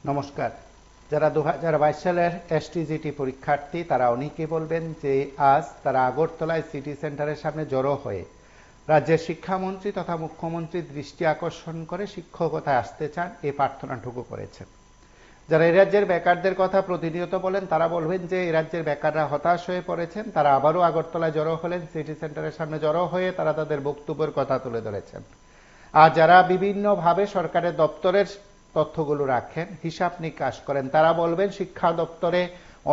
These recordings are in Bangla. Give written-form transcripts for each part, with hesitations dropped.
নমস্কার। যারা 2022 সালের এসটিজিটি পরীক্ষার্থী তারা অনেকে বলবেন যে আজ তারা আগরতলায় সিটি সেন্টারের সামনে জড়ো হয়ে রাজ্যের শিক্ষামন্ত্রী তথা মুখ্যমন্ত্রীর দৃষ্টি আকর্ষণ করে শিক্ষকতায় আসতে চান এই প্রার্থনাটুকু করেছেন। যারা এই রাজ্যের বেকারদের কথা প্রতিনিয়ত বলেন তারা বলবেন যে এই রাজ্যের বেকাররা হতাশ হয়ে পড়েছেন, তারা আবারও আগরতলায় জড়ো হলেন, সিটি সেন্টারের সামনে জড়ো হয়ে তারা তাদের বক্তব্যের কথা তুলে ধরেছেন। আর যারা বিভিন্নভাবে সরকারের দপ্তরের তথ্যগুলো রাখেন, হিসাব নিকাশ করেন, তারা বলবেন শিক্ষা দপ্তরে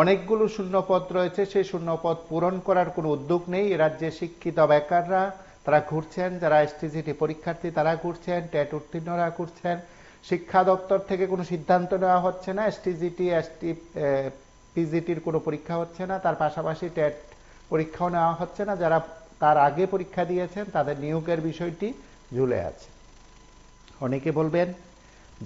অনেকগুলো শূন্যপদ রয়েছে, সেই শূন্যপদ পূরণ করার কোনো উদ্যোগ নেই। এ রাজ্যে শিক্ষিত বেকাররা তারা ঘুরছেন, যারা এসটিজিটি পরীক্ষার্থী তারা ঘুরছেন, টেট উত্তীর্ণরা ঘুরছেন। শিক্ষা দপ্তর থেকে কোনো সিদ্ধান্ত নেওয়া হচ্ছে না, এসটিজিটি পিজিটির কোনো পরীক্ষা হচ্ছে না, তার পাশাপাশি টেট পরীক্ষাও নেওয়া হচ্ছে না। যারা তার আগে পরীক্ষা দিয়েছেন তাদের নিয়োগের বিষয়টি ঝুলে আছে। অনেকে বলবেন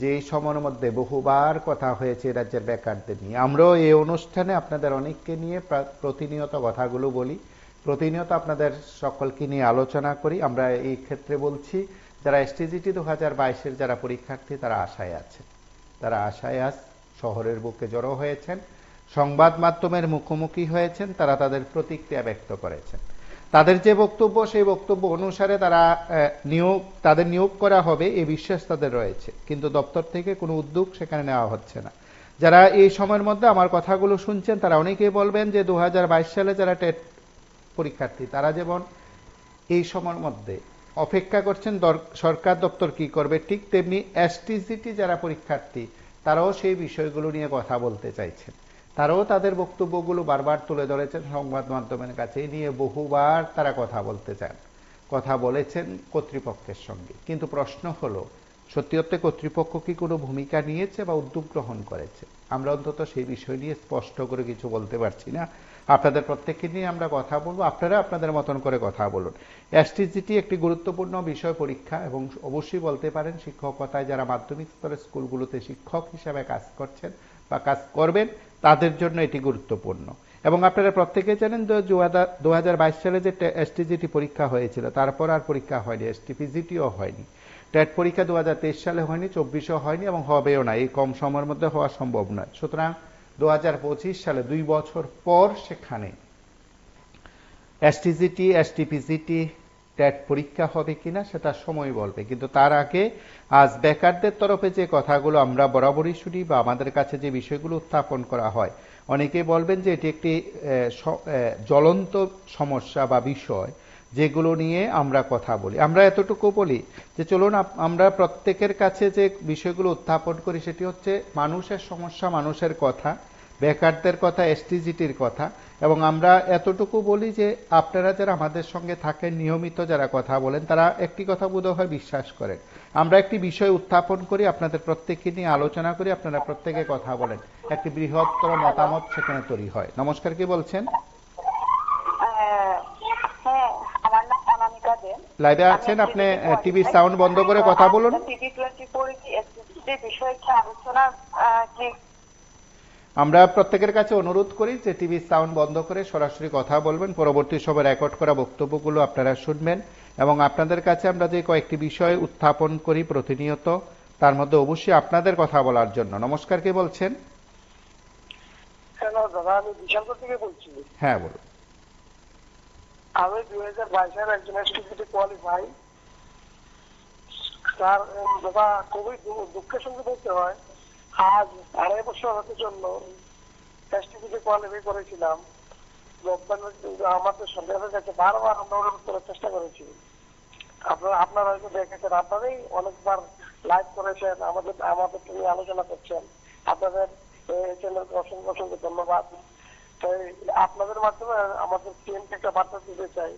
যে এই সময়ের মধ্যে বহুবার কথা হয়েছে রাজ্যের বেকারদের নিয়ে, আমরাও এই অনুষ্ঠানে আপনাদের অনেককে নিয়ে প্রতিনিয়ত কথাগুলো বলি, প্রতিনিয়ত আপনাদের সকলকে নিয়ে আলোচনা করি। আমরা এই ক্ষেত্রে বলছি যারা এসটিজিটি 2022-এর যারা পরীক্ষার্থী তারা আশায় আছে, তারা আশায় আজ শহরের বুকে জড়ো হয়েছেন, সংবাদ মাধ্যমের মুখোমুখি হয়েছেন, তারা তাদের প্রতিক্রিয়া ব্যক্ত করেছেন। তাদের যে বক্তব্য সেই বক্তব্য অনুসারে তারা তাদের নিয়োগ করা হবে এই বিশ্বাস তাদের রয়েছে, কিন্তু দপ্তর থেকে কোনো উদ্যোগ সেখানে নেওয়া হচ্ছে না। যারা এই সময়ের মধ্যে আমার কথাগুলো শুনছেন তারা অনেকেই বলবেন যে 2022 সালে যারা টেট পরীক্ষার্থী তারা যেমন এই সময়ের মধ্যে অপেক্ষা করছেন সরকার দপ্তর কি করবে, ঠিক তেমনি এসটিজিটি যারা পরীক্ষার্থী তারাও সেই বিষয়গুলো নিয়ে কথা বলতে চাইছেন। তারাও তাদের বক্তব্যগুলো বারবার তুলে ধরেছেন সংবাদ মাধ্যমের কাছে, এই নিয়ে বহুবার তারা কথা বলতে চান, কথা বলেছেন কর্তৃপক্ষের সঙ্গে। কিন্তু প্রশ্ন হলো সত্যি অর্থে কর্তৃপক্ষ কি কোনো ভূমিকা নিয়েছে বা উদ্যোগ গ্রহণ করেছে? আমরা অন্তত সেই বিষয় নিয়ে স্পষ্ট করে কিছু বলতে পারছি না। আপনাদের প্রত্যেককে নিয়ে আমরা কথা বলবো, আপনারা আপনাদের মতন করে কথা বলুন। এসটিজিটি একটি গুরুত্বপূর্ণ বিষয় পরীক্ষা এবং অবশ্যই বলতে পারেন শিক্ষকতায় যারা মাধ্যমিক স্তরের স্কুলগুলোতে শিক্ষক হিসাবে কাজ করছেন বা কাজ করবেন তাদের জন্য এটি গুরুত্বপূর্ণ। এবং আপনারা প্রত্যেকে জানেন যে 2022 সালে যে এসটিজিটি পরীক্ষা হয়েছিল তারপর আর পরীক্ষা হয়নি, এসটিপিজিটিও হয়নি। টেট পরীক্ষা 2023 সালে হয়নি, 24-এও হয়নি এবং হবেও না, এই কম সময়ের মধ্যে হওয়া সম্ভব নয়। সুতরাং 2025 সালে 2 বছর পর সেখানে এসটিজিটি এসটিপিজিটি টেট পরীক্ষা হবে কিনা সেটা সময় বলবে। কিন্তু তার আগে আজ বেকারদের তরফে যে কথাগুলো আমরা বরাবরই শুনি বা আমাদের কাছে যে বিষয়গুলো উত্থাপন করা হয়, অনেকেই বলবেন যে এটি একটি জ্বলন্ত সমস্যা বা বিষয় যেগুলো নিয়ে আমরা কথা বলি। আমরা এতটুকু বলি যে চলুন আমরা প্রত্যেকের কাছে যে বিষয়গুলো উত্থাপন করি সেটি হচ্ছে মানুষের সমস্যা, মানুষের কথা, বেকারদের কথা, এসটিজিটির কথা। এবং আমরা এতটুকু বলি যে আপনারা যারা আমাদের সঙ্গে থাকেন নিয়মিত যারা কথা বলেন তারা একটি কথা বোধহয় বিশ্বাস করেন, আমরা একটি বিষয় উত্থাপন করি, আপনাদের প্রত্যেককে নিয়ে আলোচনা করি, আপনারা প্রত্যেকে কথা বলেন, একটি বৃহত্তর মতামত সেখানে তৈরি হয়। নমস্কার, কি বলছেন? লাইভে আছেন আপনি? টিভির সাউন্ড বন্ধ করে কথা বলুন। আমরা প্রত্যেকের কাছে অনুরোধ করি যে টিভির সাউন্ড বন্ধ করে সরাসরি কথা বলবেন, পরবর্তী সময় রেকর্ড করা বক্তব্যগুলো আপনারা শুনবেন। এবং আপনাদের কাছে আমরা যে কয়েকটি বিষয় উত্থাপন করি প্রতিনিয়ত তার মধ্যে অবশ্যই আপনাদের কথা বলার জন্য। নমস্কার, কে বলছেন? হ্যালো দাদা, আমি বিশালপুর থেকে বলছি। হ্যাঁ বলুন। আমি 2022 সালে একজন এসটিজিটি কোয়ালিফাই। তার দাদা খুবই দুঃখের সঙ্গে বলতে হয় আজ 2.5 বছর হতে জন্য এসটিজিটি কোয়ালিফাই করেছিলাম। আমাদের সরকারের কাছে বারবার আমরা অনুরোধ করার চেষ্টা করেছি। আপনারা হয়তো দেখেছেন, আপনারাই অনেকবার লাইভ করেছেন, আমাদের নিয়ে আলোচনা করছেন। আপনাদের চ্যানেলকে অসংখ্য অসংখ্য ধন্যবাদ। তাই আপনাদের মাধ্যমে আমাদের টিমকে একটা বার্তা দিতে চাই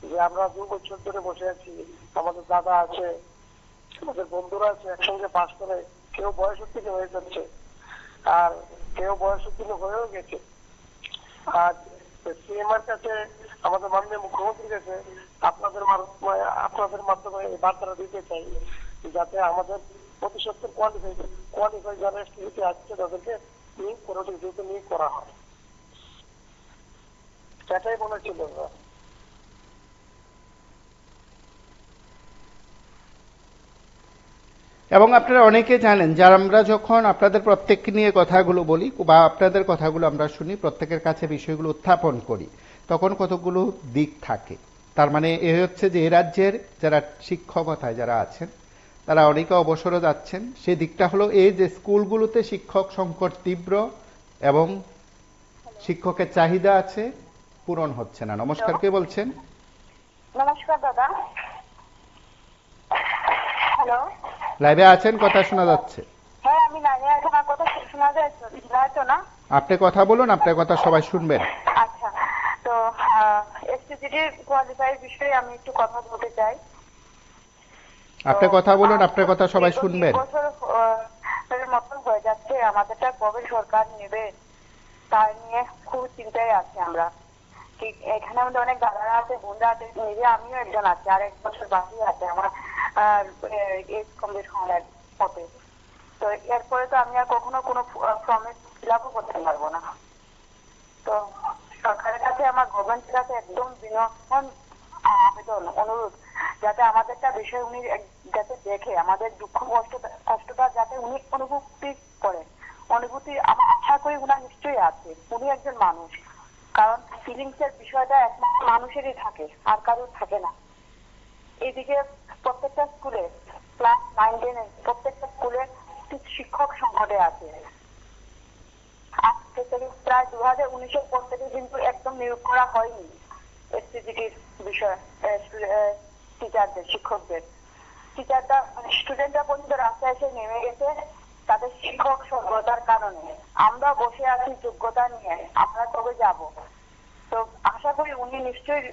যে আমরা 2 বছর ধরে বসে আছি, আমাদের দাদা আছে, আমাদের বন্ধুরা আছে, একসঙ্গে পাস করে কেউ বয়স উত্তীর্ণ হয়ে যাচ্ছে আর কেউ বয়স উত্তীর্ণ হয়েও গেছে। আর সিএমআর কাছে, আমাদের মাননীয় মুখ্যমন্ত্রীর কাছে আপনাদের মাধ্যমে এই বার্তাটা দিতে চাই যাতে আমাদের 75 কোয়ালিফাই যারা এসটিজিটি আসছে তাদেরকে নিয়োগ করে দ্রুত নিয়োগ করা হয়। সেটাই বলেছিল। ধন্যবাদ। 2022 সালে 2 বছর পর সেখানে এসটিজিটি এবং আপনারা অনেকে জানেন যারা আমরা যখন আপনাদের প্রত্যেককে নিয়ে কথাগুলো বলি বা আপনাদের কথাগুলো আমরা শুনি, প্রত্যেকের কাছে বিষয়গুলো উত্থাপন করি, তখন কতগুলো দিক থাকে। তার মানে এ হচ্ছে যে এ রাজ্যের যারা শিক্ষকতায় যারা আছেন তারা অনেকে অবসরে যাচ্ছেন। সেই দিকটা হলো এই যে স্কুলগুলোতে শিক্ষক সংকট তীব্র এবং শিক্ষকের চাহিদা আছে, পূরণ হচ্ছে না। নমস্কার, কে বলছেন? নমস্কার দাদা। হ্যালো। লাইভে আছেন, কথা শোনা যাচ্ছে। হ্যাঁ, আমি লাইনে আছি, আমার কথা শোনা যাচ্ছে না? আপনি কথা বলুন, আপনার কথা সবাই শুনবেন। আচ্ছা, তো এসটিজিটি কোয়ালিফাই বিষয়ে আমি একটু কথা বলতে চাই। আপনি কথা বলুন, আপনার কথা সবাই শুনবেন। বছর মতন হয়ে যাচ্ছে, আমাদেরটা কবে সরকার নেবে তাই নিয়ে খুব চিন্তায় আছি আমরা। ঠিক এখানে আমাদের অনেক দাদারা আছে, বোনরা আছে, নিজে আমিও একজন আছি, আর 1 বছর বাকি আছে আমার এজ কমপ্লিট হওয়ার পথে। তো এরপরে তো আমি আর কখনো কোনো ফর্মে ফিল আপও করতে পারবো না। তো সরকারের কাছে, আমার গভর্নমেন্টের কাছে একদম বিনম্র আবেদন, অনুরোধ, যাতে আমাদেরটা বিষয় উনি যাতে দেখে, আমাদের দুঃখ কষ্টটা যাতে উনি অনুভূতি করেন। অনুভূতি আমি আশা করি উনার নিশ্চয়ই আছে, উনি একজন মানুষ। কারণ ফিলিংস এর বিষয়টা একমাত্র মানুষেরই থাকে, আর কারোর থাকে না। এইদিকে প্রত্যেকটা স্কুলে, ক্লাস 9-10 প্রত্যেকটা স্কুলে শিক্ষক সংকটে আছে। আজ থেকে প্রায় 2019-এর পর থেকে কিন্তু একদম নিয়োগ করা হয়নি এসটিজিটির বিষয় টিচারদের, শিক্ষকদের। টিচাররা, স্টুডেন্টরা পর্যন্ত রাস্তায় এসে নেমে গেছে তাদের শিক্ষক সভ্যতার কারণে। আমরা বসে আছি যোগ্যতা নিয়ে, আমরা কবে যাব? তো আশা করি উনি নিশ্চয়ই,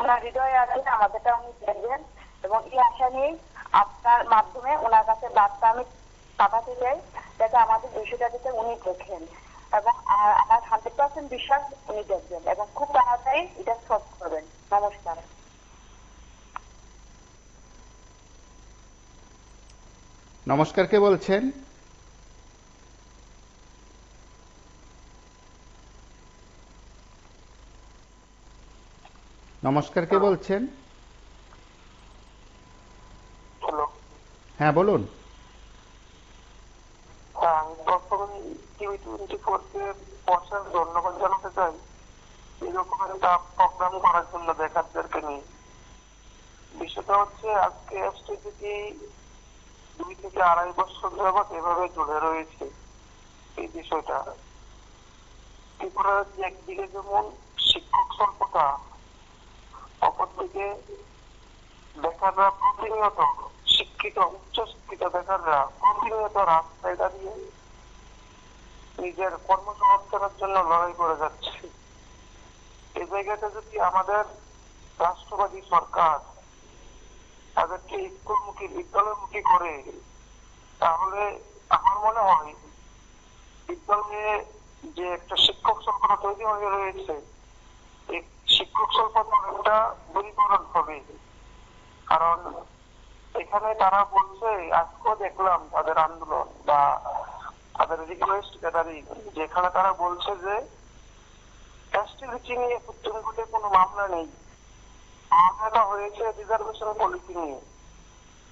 ওনার হৃদয়ে আছে, আমাদেরটা উনি দেখবেন, এবং এই আশা নিয়েই আপনার মাধ্যমে ওনার কাছে বার্তা আমি পাঠাতে চাই, যাতে আমাদের বিষয়টা যাতে উনি দেখেন, এবং আমার 100% বিশ্বাস উনি দেখবেন এবং খুব তাড়াতাড়ি এটা সলভ করবেন। নমস্কার। নমস্কার, কে বলছেন? নমস্কার, কে বলছেন? হ্যালো। হ্যাঁ, বলুন। আমি প্রথমে টিভি 24-কে বসার ধন্যবাদ জানাতে চাই এরকম একটা প্রোগ্রাম করার জন্য দেখারদেরকে নিয়ে। বিষয়টা হচ্ছে, আজকে এসটিজিটি 2 থেকে 2.5 বছর যাবৎ এভাবে জুড়ে রয়েছে এই বিষয়টা। ত্রিপুরার একদিকে যেমন শিক্ষক স্বল্পতা, অপরদিকে বেকাররা প্রতিনিয়ত, শিক্ষিত উচ্চ শিক্ষিত বেকাররা প্রতিনিয়ত রাস্তায় দাঁড়িয়ে নিজের কর্মসংস্থানের জন্য লড়াই করে যাচ্ছে। এই জায়গাটা যদি আমাদের রাষ্ট্রবাদী সরকার তাদেরকে স্কুলমুখী, বিদ্যালয়মুখী করে, তাহলে আমার মনে হয় বিদ্যালয়ে যে একটা শিক্ষক সংকট তৈরি হয়ে রয়েছে, এই শিক্ষক সংকট একটা দূরীকরণ হবে। কারণ এখানে তারা বলছে, আজকেও দেখলাম তাদের আন্দোলন বা তাদের রিকোয়েস্ট গ্যাদারিং, যেখানে তারা বলছে যে এসটিজিটি নিয়ে সুপ্রিম কোর্টে কোনো মামলা নেই, মামলাটা হয়েছে রিজার্ভেশন পলিসি নিয়ে।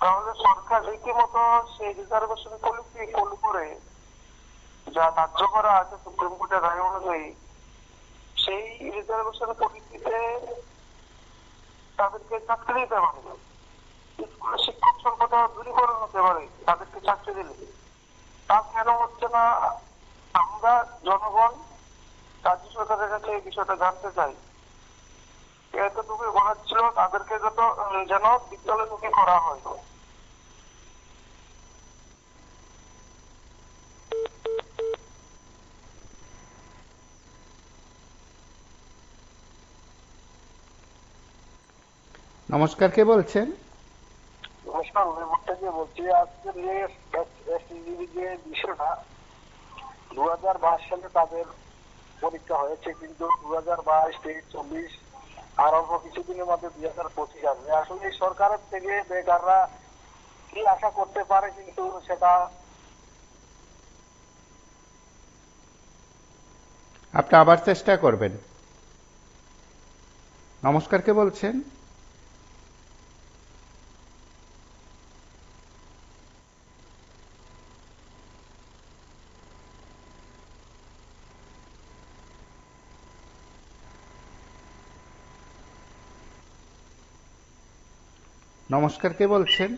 তাহলে সরকার রীতিমতো সেই রিজার্ভেশন পলিসি ফলো করে, যা ধার্য করা আছে সুপ্রিম কোর্টের রায় অনুযায়ী, সেই রিজার্ভেশন পলিসিতে তাদেরকে চাকরি দিতে পারে, স্কুলের শিক্ষক সংকটটা দূরীকরণ হতে পারে তাদেরকে চাকরি দিলে। তা কেন হচ্ছে না? আমরা জনগণ রাজ্য সরকারের কাছে এই বিষয়টা জানতে চাই। এতটুকু বলার ছিল, তাদেরকে যেন বিদ্যালয়মুখী করা হয়। নমস্কার, কে বলছেন? নমস্কার, আমি বলছি আজকে এসটিজিটি যে বিষয়টা 2022 সালে তাদের পরীক্ষা হয়েছে, কিন্তু 2022, 23, 24 আর অল্প কিছুদিনের মধ্যে 2025 আসবে। আসলে এই সরকারের থেকে বেকাররা কি আশা করতে পারে, কিন্তু সেটা আপনি আবার চেষ্টা করবেন। নমস্কার, কে বলছেন? নমস্কার, কে বলছেন?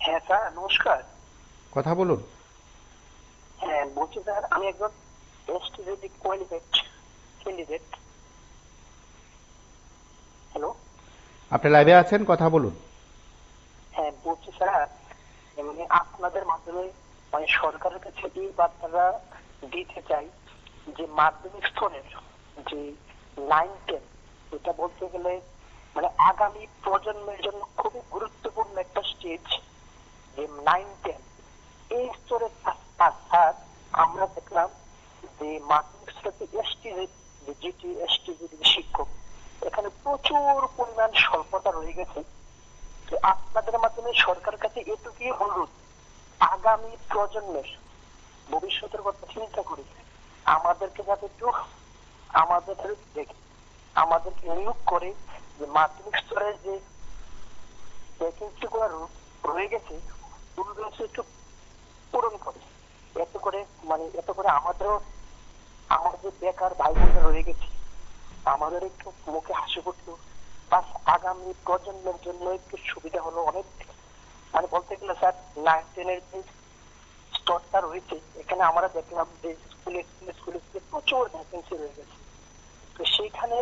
হ্যাঁ স্যার, নমস্কার। কথা বলুন। হ্যাঁ বলছি স্যার, আমি একজন এসটিজিটি কোয়ালিফাইড ক্যান্ডিডেট। হ্যালো। আপনি লাইভে আছেন, কথা বলুন। হ্যাঁ বলছি স্যার, মানে আপনাদের মাধ্যমে মানে সরকারের কাছে এই বার্তাটা দিতে চাই যে মাধ্যমিক স্তরের যে 9-10, এটা বলতে গেলে মানে আগামী প্রজন্মের জন্য খুবই গুরুত্বপূর্ণ একটা স্টেজ। যে 9-10 এই স্তরের স্যার, আমরা দেখলাম যে মাধ্যমিক স্তরে এসটি শিক্ষক এখানে প্রচুর পরিমাণ স্বল্পতা রয়ে গেছে। আপনাদের মাধ্যমে সরকারের কাছে এটুকুই অনুরোধ, আগামী প্রজন্মের ভবিষ্যতের কথা চিন্তা করে আমাদেরকে যাতে একটু আমাদের দেখে আমাদেরকে নিয়োগ করে যে মাধ্যমিক স্তরের যে ভ্যাকেন্সি গুলো রয়ে গেছে ওগুলো একটু পূরণ করে, এত করে আমাদেরও আমাদের বেকার ভাই বোনরা রয়ে গেছে আমাদের একটু মুখে হাসি ফুটলো, প্লাস আগামী প্রজন্মের জন্য একটু সুবিধা হলো অনেক। মানে বলতে গেলে স্যার 9-10 যে স্তরটা রয়েছে এখানে আমরা দেখলাম যে স্কুলে প্রচুর ভ্যাকেন্সি রয়ে গেছে। তো সেইখানে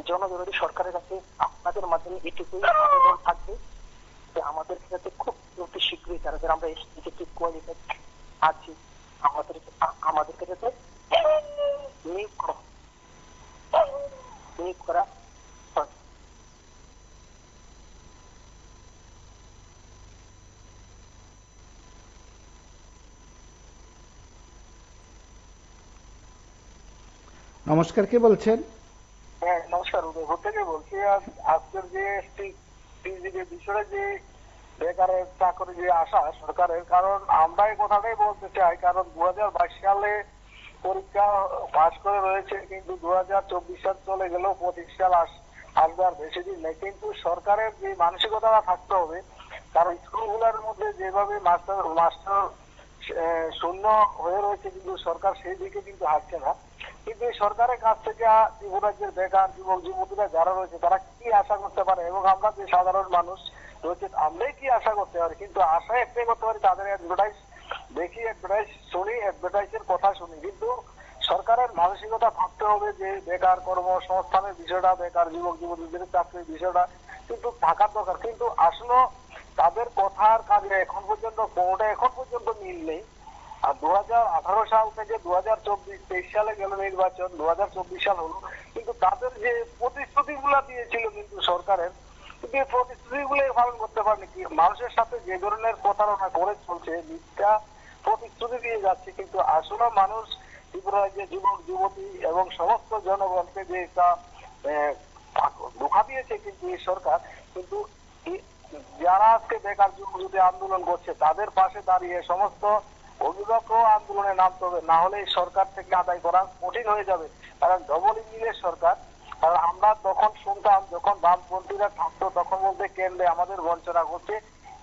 জনজরুরি সরকারের কাছে আপনাদের মাধ্যমে এটুকুই আবেদন থাকবে যে আমাদের যাতে খুব অতি শীঘ্রই তারা যারা আমরা এসটিজিটি কোয়ালিফাইড আছি আমাদেরকে যাতে নিয়োগ করা হয়। নমস্কার, কে বলছেন? হ্যাঁ নমস্কার, উদয়পুর থেকে বলছি। আজকের যে বিষয়ে যে বেকারের চাকরি যে আশা সরকারের, কারণ আমরা এই কথাটাই বলতে চাই, কারণ 2022 সালে পরীক্ষা পাশ করে রয়েছে, কিন্তু 2024 সাল চলে গেলেও 25 সাল আসবে আর বেশি দিন নেই। কিন্তু সরকারের যে মানসিকতা থাকতে হবে, কারণ স্কুলগুলোর মধ্যে যেভাবে মাস্টার শূন্য হয়ে রয়েছে, কিন্তু সরকার সেই দিকে কিন্তু হাঁটছে না। কিন্তু এই সরকারের কাছ থেকে ত্রিপুরা রাজ্যের বেকার যুবক যুবতীরা যারা রয়েছে তারা কি আশা করতে পারে, এবং আমরা যে সাধারণ মানুষ রয়েছে আমরাই কি আশা করতে পারি? কিন্তু আশা একটাই করতে পারি, তাদের অ্যাডভার্টাইজ দেখি, অ্যাডভার্টাইজ শুনি, অ্যাডভার্টাইজের কথা শুনি। কিন্তু সরকারের মানসিকতা থাকতে হবে যে বেকার কর্মসংস্থানের বিষয়টা, বেকার যুবক যুবতীদের চাকরির বিষয়টা কিন্তু থাকার দরকার। কিন্তু আসলে তাদের কথার কাজে এখন পর্যন্ত মিল নেই। আর 2018 সাল থেকে 2023 সালে গেল নির্বাচন, 2024 সাল হলো, কিন্তু তাদের যে প্রতিশ্রুতি গুলা দিয়েছিল কিন্তু সরকারের, কিন্তু এই প্রতিশ্রুতি গুলো পালন করতে পারেনি। কি মানুষের সাথে যে ধরনের প্রতারণা করে চলছে, মিথ্যা প্রতিশ্রুতি দিয়ে যাচ্ছে, কিন্তু আসলে মানুষ ত্রিপুরা রাজ্যের যুবক যুবতী এবং সমস্ত জনগণকে যে একটা ধোঁকা দিয়েছে কিন্তু এই সরকার। কিন্তু যারা আজকে বেকার যুবক যুবতী আন্দোলন করছে তাদের পাশে দাঁড়িয়ে সমস্ত অভিভাবকও আন্দোলনে নামতে হবে, না হলে এই সরকার থেকে আদায় করা কঠিন হয়ে যাবে। কারণ ডবল ইঞ্জিনের সরকার। কারণ আমরা তখন শুনতাম, যখন বামপন্থীরা থাকতো তখন বলতে কেন্দ্রে আমাদের বঞ্চনা করছে,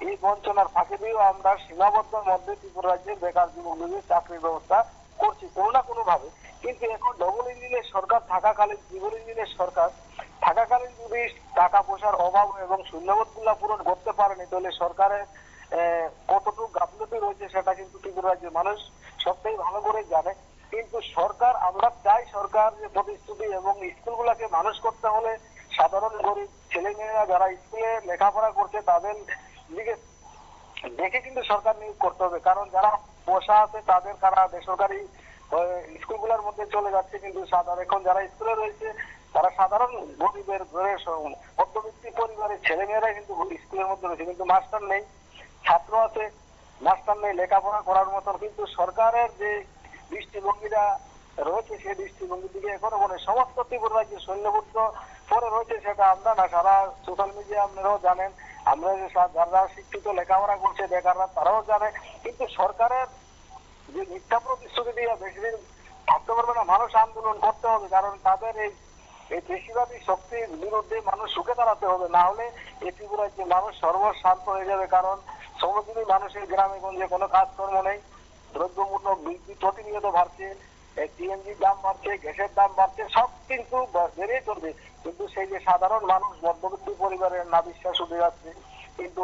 এই বঞ্চনার ফাঁকে দিয়েও আমরা সীমাবদ্ধ মধ্যে ত্রিপুরা রাজ্যে বেকার যুবক যুবতীর চাকরির ব্যবস্থা করছি কোনো না কোনো ভাবে। কিন্তু এখন ডবল ইঞ্জিনের সরকার থাকাকালীন, ত্রিপুরা ইঞ্জিনের সরকার থাকাকালীন যদি টাকা পয়সার অভাব এবং শূন্যবোধ গুলা পূরণ করতে পারেনি, তাহলে সরকারের কতটুকু গাফিলতি রয়েছে সেটা কিন্তু ত্রিপুরা রাজ্যের মানুষ সবটাই ভালো করে জানে। কিন্তু সরকার, আমরা চাই সরকার যে প্রতিশ্রুতি এবং স্কুলগুলোকে মানুষ করতে হলে সাধারণ গরিব ছেলে মেয়েরা যারা স্কুলে লেখাপড়া করছে তাদের দিকে দেখে কিন্তু সরকার নিয়োগ করতে হবে। কারণ যারা পয়সা আছে তাদের কারা বেসরকারি স্কুলগুলোর মধ্যে চলে যাচ্ছে, কিন্তু এখন যারা স্কুলে রয়েছে তারা সাধারণ গরিবের ঘরের মধ্যবিত্ত পরিবারের ছেলে মেয়েরা কিন্তু স্কুলের মধ্যে রয়েছে, কিন্তু মাস্টার নেই, ছাত্র আছে মাস্টার নেই লেখাপড়া করার মতন। কিন্তু সরকারের যে দৃষ্টিভঙ্গিটা রয়েছে সেই দৃষ্টিভঙ্গির দিকে এখনো মানে সমস্ত ত্রিপুরা রাজ্যে সৈন্যবদ্ধ পরে রয়েছে, সেটা আমরা না, সারা সোশ্যাল মিডিয়া আপনারাও জানেন, আমরা যারা শিক্ষিত লেখাপড়া করছে বেকাররা তারাও জানে। কিন্তু সরকারের যে মিথ্যা প্রতিশ্রুতি দিয়ে বেশি দিন থাকতে পারবে না, মানুষ আন্দোলন করতে হবে। কারণ তাদের এই বেশিরভাগই শক্তির বিরুদ্ধে মানুষ সুখে দাঁড়াতে হবে, না হলে এই ত্রিপুরা রাজ্যে মানুষ সর্বশান্ত হয়ে যাবে। কারণ সমস্ত মানুষের গ্রামে গঞ্জে কোনো কাজকর্ম নেই, দ্রব্যমূল্য বৃদ্ধি প্রতিনিয়ত বাড়ছে, সিএনজির দাম বাড়ছে, গ্যাসের দাম বাড়ছে, সব কিন্তু বেড়ে চলবে। কিন্তু সেই যে সাধারণ মানুষ মধ্যবিত্ত পরিবারের না বিশ্বাস উঠে যাচ্ছে। কিন্তু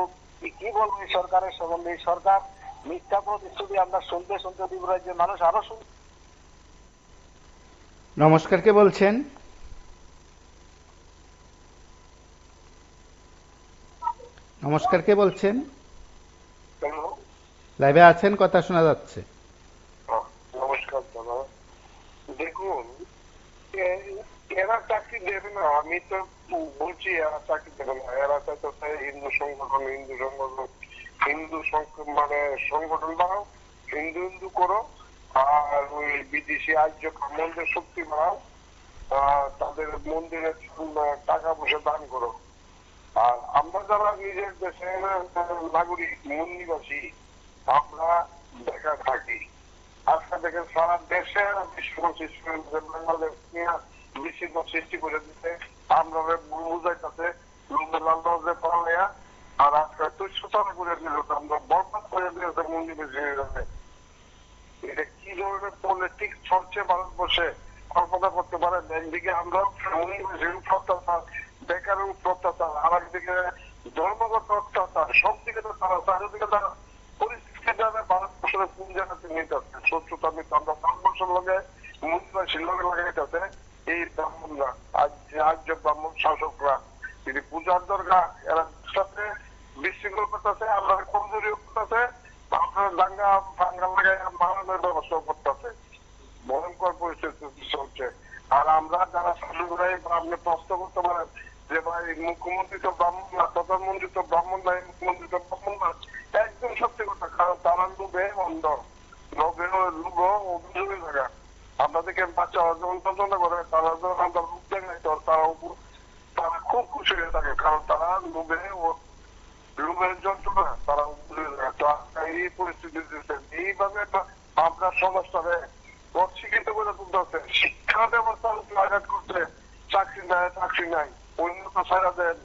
কি বলবো এই সরকারের সম্বন্ধে, এই সরকার মিথ্যা প্রতিশ্রুতি আমরা শুনতে শুনতে রাজ্যের মানুষ আরো নমস্কার, কে বলছেন? নমস্কার, কে বলছেন? লাইভে আছেন, কথা শোনা যাচ্ছে। নমস্কার দাদা। দেখুন, এরা চাকরি দেবে না, আমি তো বলছি এরা চাকরি দেবে না। এরা তো হিন্দু সংগঠন মানে সংগঠন বানাও, হিন্দু হিন্দু করো, আর ওই বিদেশি আর্য ব্রাহ্মণদের শক্তি বাড়াও, তাদের মন্দিরে টাকা পয়সা দান করো। আর আমরা যারা নিজের দেশের নাগরিক মূল নিবাসী, আমরা দেখা থাকি। আজকে দেখেন সারা দেশে বাংলাদেশ বিশৃঙ্খল সৃষ্টি করে দিতে, আমরা বুঝাইতেছে পালাইয়া, আর আজকে তুচ্ছতা করে দিল, আমরা বরবাদ করে দিয়েছে মূল নিবাসী হয়ে যাবে। এটা কি ধরনের পলিটিক্স চলছে ভারতবর্ষে কল্পনা করতে পারেন? একদিকে আমরা অত্যাচার, বেকার অত্যাচার, আর একদিকে ধর্মগত অত্যাচার, সব দিকে তো তারা চারিদিকে তারা পরিস্থিতি যাবে ভারতবর্ষের কোন জায়গাতে নিতে আসছে। শত্রুতা নিতে আমরা ভারতবর্ষের লগে মুসলিমের লগে লাগাইতেছে এই ব্রাহ্মণরা, আর্য ব্রাহ্মণ শাসকরা। যদি পূজার দরকার এরা সাথে বিশৃঙ্খল করতেছে, আমরা কমজোরি করতেছে, আপনার দাঙ্গা ফাঙ্গা লাগাই মারানোর ব্যবস্থা করতেছে। ভয়ঙ্কর পরিস্থিতি চলছে। আর আমরা যারা শাসকরাই আপনি প্রশ্ন করতে পারেন যে ভাই মুখ্যমন্ত্রী তো ব্রাহ্মণ না, প্রধানমন্ত্রী তো ব্রাহ্মণ নাই, মুখ্যমন্ত্রী তো ব্রাহ্মণ না, একদম সত্যি কথা। কারণ তারা লোভে অন্ধ, লোভে লোভ অভিযোগের জায়গা। আপনাদেরকে বাচ্চা যখন পছন্দ করে, তারা যখন আমরা লোক দেখাই তো তারা খুব খুশি হয়ে থাকে, কারণ তারা লোভের যন্ত্রণা তারা এই পরিস্থিতি এইভাবে আপনার সমাজটাকে অশিক্ষিত করে তুলতে, শিক্ষা ব্যবস্থা করছে, চাকরি নাই, অন্যতা ছাড়া দেন,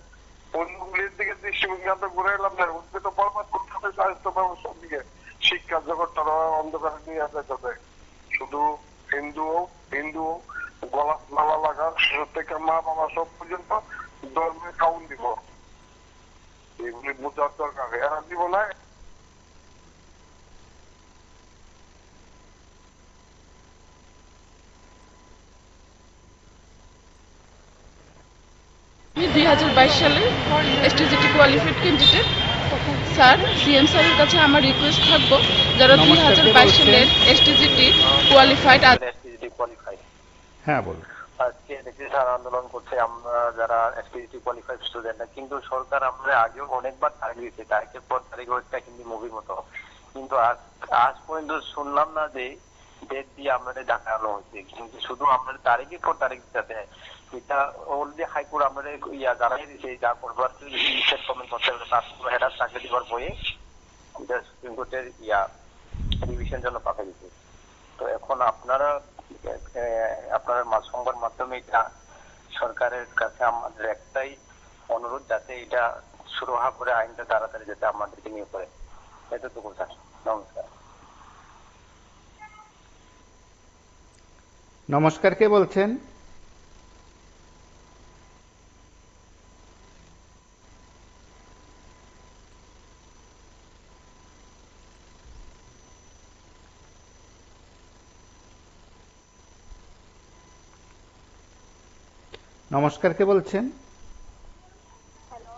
অন্যগুলির দিকে দৃষ্টিভঙ্গি ঘুরে এলাম না, ওদের তো বরবাদ করতে হবে স্বাস্থ্য ব্যবস্থার দিকে, শিক্ষা জগৎটা অন্ধকারে নিয়ে যেতে। শুধু হিন্দু গলা নালা লাগা থেকে মা বাবা সব পর্যন্ত ধর্মে কাউন দিব, এগুলি বোঝার দরকার। এরা দিব না। আমি 2022 সালে STGT qualified candidate. Sir, CM স্যারের কাছে আমার রিকোয়েস্ট থাকবো, যারা 2022 সালের এসটিজিটি কোয়ালিফাইড। হ্যাঁ, বলুন। আজকে দেখছি স্যার আন্দোলন করছে আমরা যারা এসটিজিটি কোয়ালিফাইড স্টুডেন্ট, কিন্তু সরকার আমরা আগেও অনেকবার তারিখ দিচ্ছে, তারিখের পর তারিখ একটা হিন্দি মুভির মতো, কিন্তু আজ পর্যন্ত শুনলাম না যে ডেট দিয়ে আমাদের ডাকানো হয়েছে। কিন্তু শুধু আমাদের তারিখের পর তারিখ দিতে, এটা অলরেডি হাইকোর্ট আমাদের জানাই দিচ্ছে, যা করবার কমেন্ট করতে হবে তার হেডার চাকরি দেওয়ার বইয়ে সুপ্রিম কোর্টের রিভিশন জন্য পাঠিয়ে দিচ্ছে। তো এখন আপনারা সংবাদ মাধ্যমে এটা সরকারের কাছে আমাদের একটাই অনুরোধ, যাতে এটা সুরাহা করে আইনটা তাড়াতাড়ি যাতে আমাদেরকে নিয়ে করে, এতটুকু স্যার। নমস্কার। নমস্কার, কে বলছেন? নমস্কার, কে বলছেন? হ্যালো,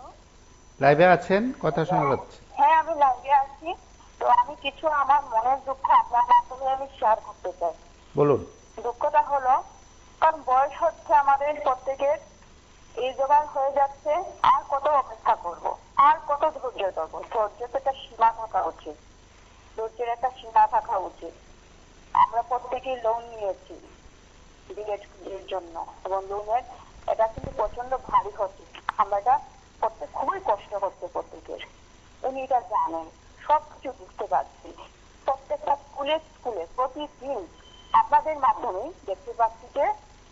লাইভে আছেন, কথা শোনা যাচ্ছে। হ্যাঁ আমি লাইভে আছি। তো আমি কিছু আমার মনের দুঃখ আপনার মাধ্যমে আমি শেয়ার করতে চাই। বলুন। দুঃখটা হলো, কারণ বয়স হচ্ছে আমাদের প্রত্যেকের, এই জোগাড় হয়ে যাচ্ছে, আর কত অপেক্ষা করব, আর কত ধৈর্য ধরবো? ধৈর্যের একটা সীমা থাকা উচিত, ধৈর্যের একটা সীমা থাকা উচিত। আমরা প্রত্যেকেই লোন নিয়েছি বিএড জন্য, এবং লোনের এটা কিন্তু প্রচন্ড ভারী হচ্ছে, আমরা এটা করতে খুবই কষ্ট হচ্ছে প্রত্যেকের। উনি এটা জানেন, সবকিছু বুঝতে পারছি। প্রত্যেকটা স্কুলে প্রতিদিন আপনাদের মাধ্যমে দেখতে পাচ্ছি যে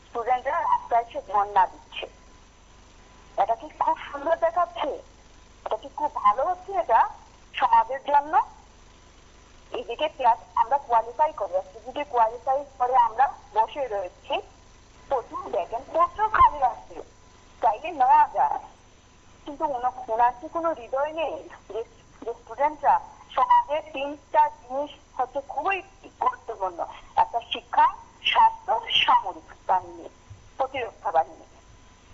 স্টুডেন্টরা রাস্তায় এসে ধর্ণা দিচ্ছে। এটা কি খুব সুন্দর দেখাচ্ছে? এটা কি খুব ভালো হচ্ছে এটা সমাজের জন্য? এই এদিকে ক্লাস আমরা কোয়ালিফাই করে এসটিজিটি কোয়ালিফাই করে আমরা বসে রয়েছি, প্রচুর দেখেন প্রচুর খালি আছে, চাইলে নেওয়া যায়, কিন্তু ওনার কি কোনো হৃদয় নেই যে স্টুডেন্টরা সমাজের 3টা জিনিস হচ্ছে খুবই গুরুত্বপূর্ণ, একটা শিক্ষা, স্বাস্থ্য, সামরিক বাহিনী, প্রতিরক্ষা বাহিনী।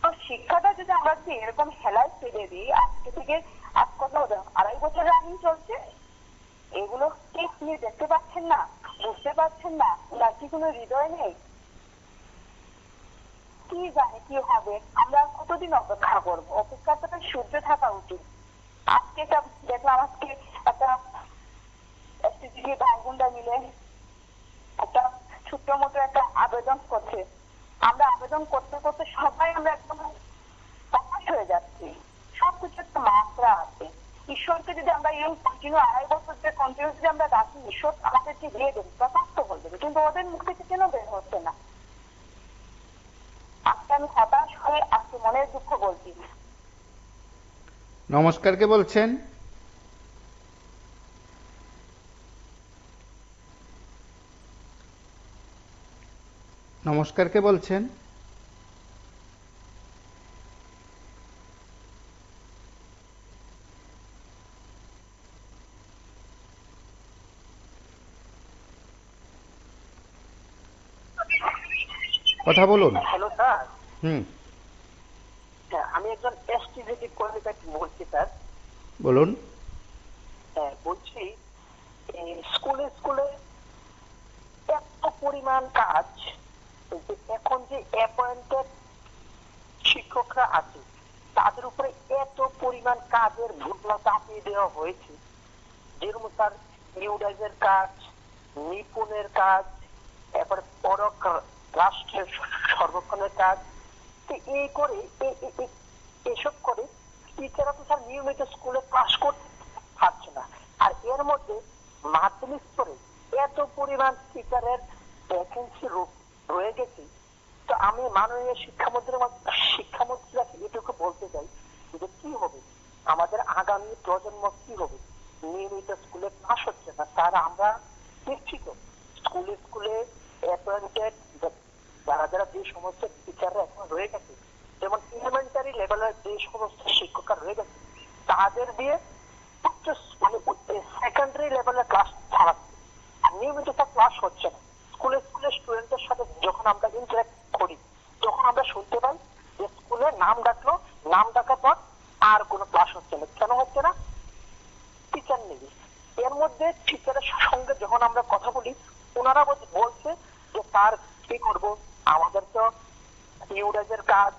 তো শিক্ষাটা যদি আমরা যদি এরকম হেলায় ফেলে দিই, আজকে থেকে আজ কত 2.5 বছর রানিং চলছে, এগুলো কি আপনি দেখতে পাচ্ছেন না, বুঝতে পারছেন না? ওনার কি কোনো হৃদয় নেই? কি জানে কি হবে, আমরা কতদিন অপেক্ষা করবো? অপেক্ষাটা সূর্য থাকা উচিত। আজকে দেখলাম, আজকে একটা এসটিজিটি ভাই বোনরা মিলে একটা ছোট্ট মতো একটা আবেদন করছে। আমরা আবেদন করতে করতে সবাই আমরা একদম হতাশ হয়ে যাচ্ছি। সবকিছু একটা মাত্রা আছে। ঈশ্বরকে যদি আমরা এই কন্টিনিউ 2.5 বছর যে কন্টিনিউ যদি আমরা রাখি, ঈশ্বর আমাদেরকে দিয়ে দেবে, তথার্থ বলবে, কিন্তু ওদের মুখ থেকে কেন বের হচ্ছে না? আজকে আমি হতাশ হয়ে আজকে মনের দুঃখ বলছি। নমস্কার, কে বলছেন? নমস্কার, কে বলছেন? কথা বলুন। হ্যালো স্যার, হ্যাঁ, আমি একজন এসটিজিটি কোয়ালিফাইড বলছি স্যার। বলুন। হ্যাঁ, বলছি স্কুলে স্কুলে এত পরিমাণ কাজ, এখন যে অ্যাপয়েন্টেড শিক্ষকরা আছে তাদের উপরে এত পরিমাণ কাজের ভূমিকা চাপিয়ে দেওয়া হয়েছে, যেরকম স্যার নিউডাইজের কাজ, নিপুণের কাজ, এরপরে পরক রাষ্ট্রের সর্বক্ষণের কাজ, এই করে এসব করে টিচাররা তো স্যার নিয়মিত স্কুলে ক্লাস করতে পারছে না। আর এর মধ্যে মাধ্যমিক স্তরে এত পরিমাণ টিচারের ভ্যাকেন্সি রয়ে গেছে। তো আমি মাননীয় শিক্ষামন্ত্রীরা এটুকু বলতে চাই যে কি হবে, আমাদের আগামী প্রজন্ম কি হবে? নিয়মিত স্কুলে ক্লাস হচ্ছে না, তার আমরা নিশ্চিত স্কুলে স্কুলে অ্যাপয়েন্টেড যারা যারা যে সমস্ত টিচাররা এখন রয়ে গেছে, যেমন এলিমেন্টারি লেভেলের যে সমস্ত শিক্ষকরা রয়ে গেছে, তাদের দিয়ে সেকেন্ডারি লেভেলের ক্লাস ছাড়াচ্ছে। নিয়মিত ক্লাস হচ্ছে না। স্কুলে স্কুলে স্টুডেন্টের সাথে যখন আমরা ইন্টারাক্ট করি, তখন আমরা শুনতে পাই যে স্কুলে নাম ডাকলো, নাম ডাকার পর আর কোনো ক্লাস হচ্ছে না। কেন হচ্ছে না? টিচার নেই। এর মধ্যে টিচারের সঙ্গে যখন আমরা কথা বলি, ওনারা বলছে যে তার কি করবো, আমাদের তো নিউডাইজের কাজ,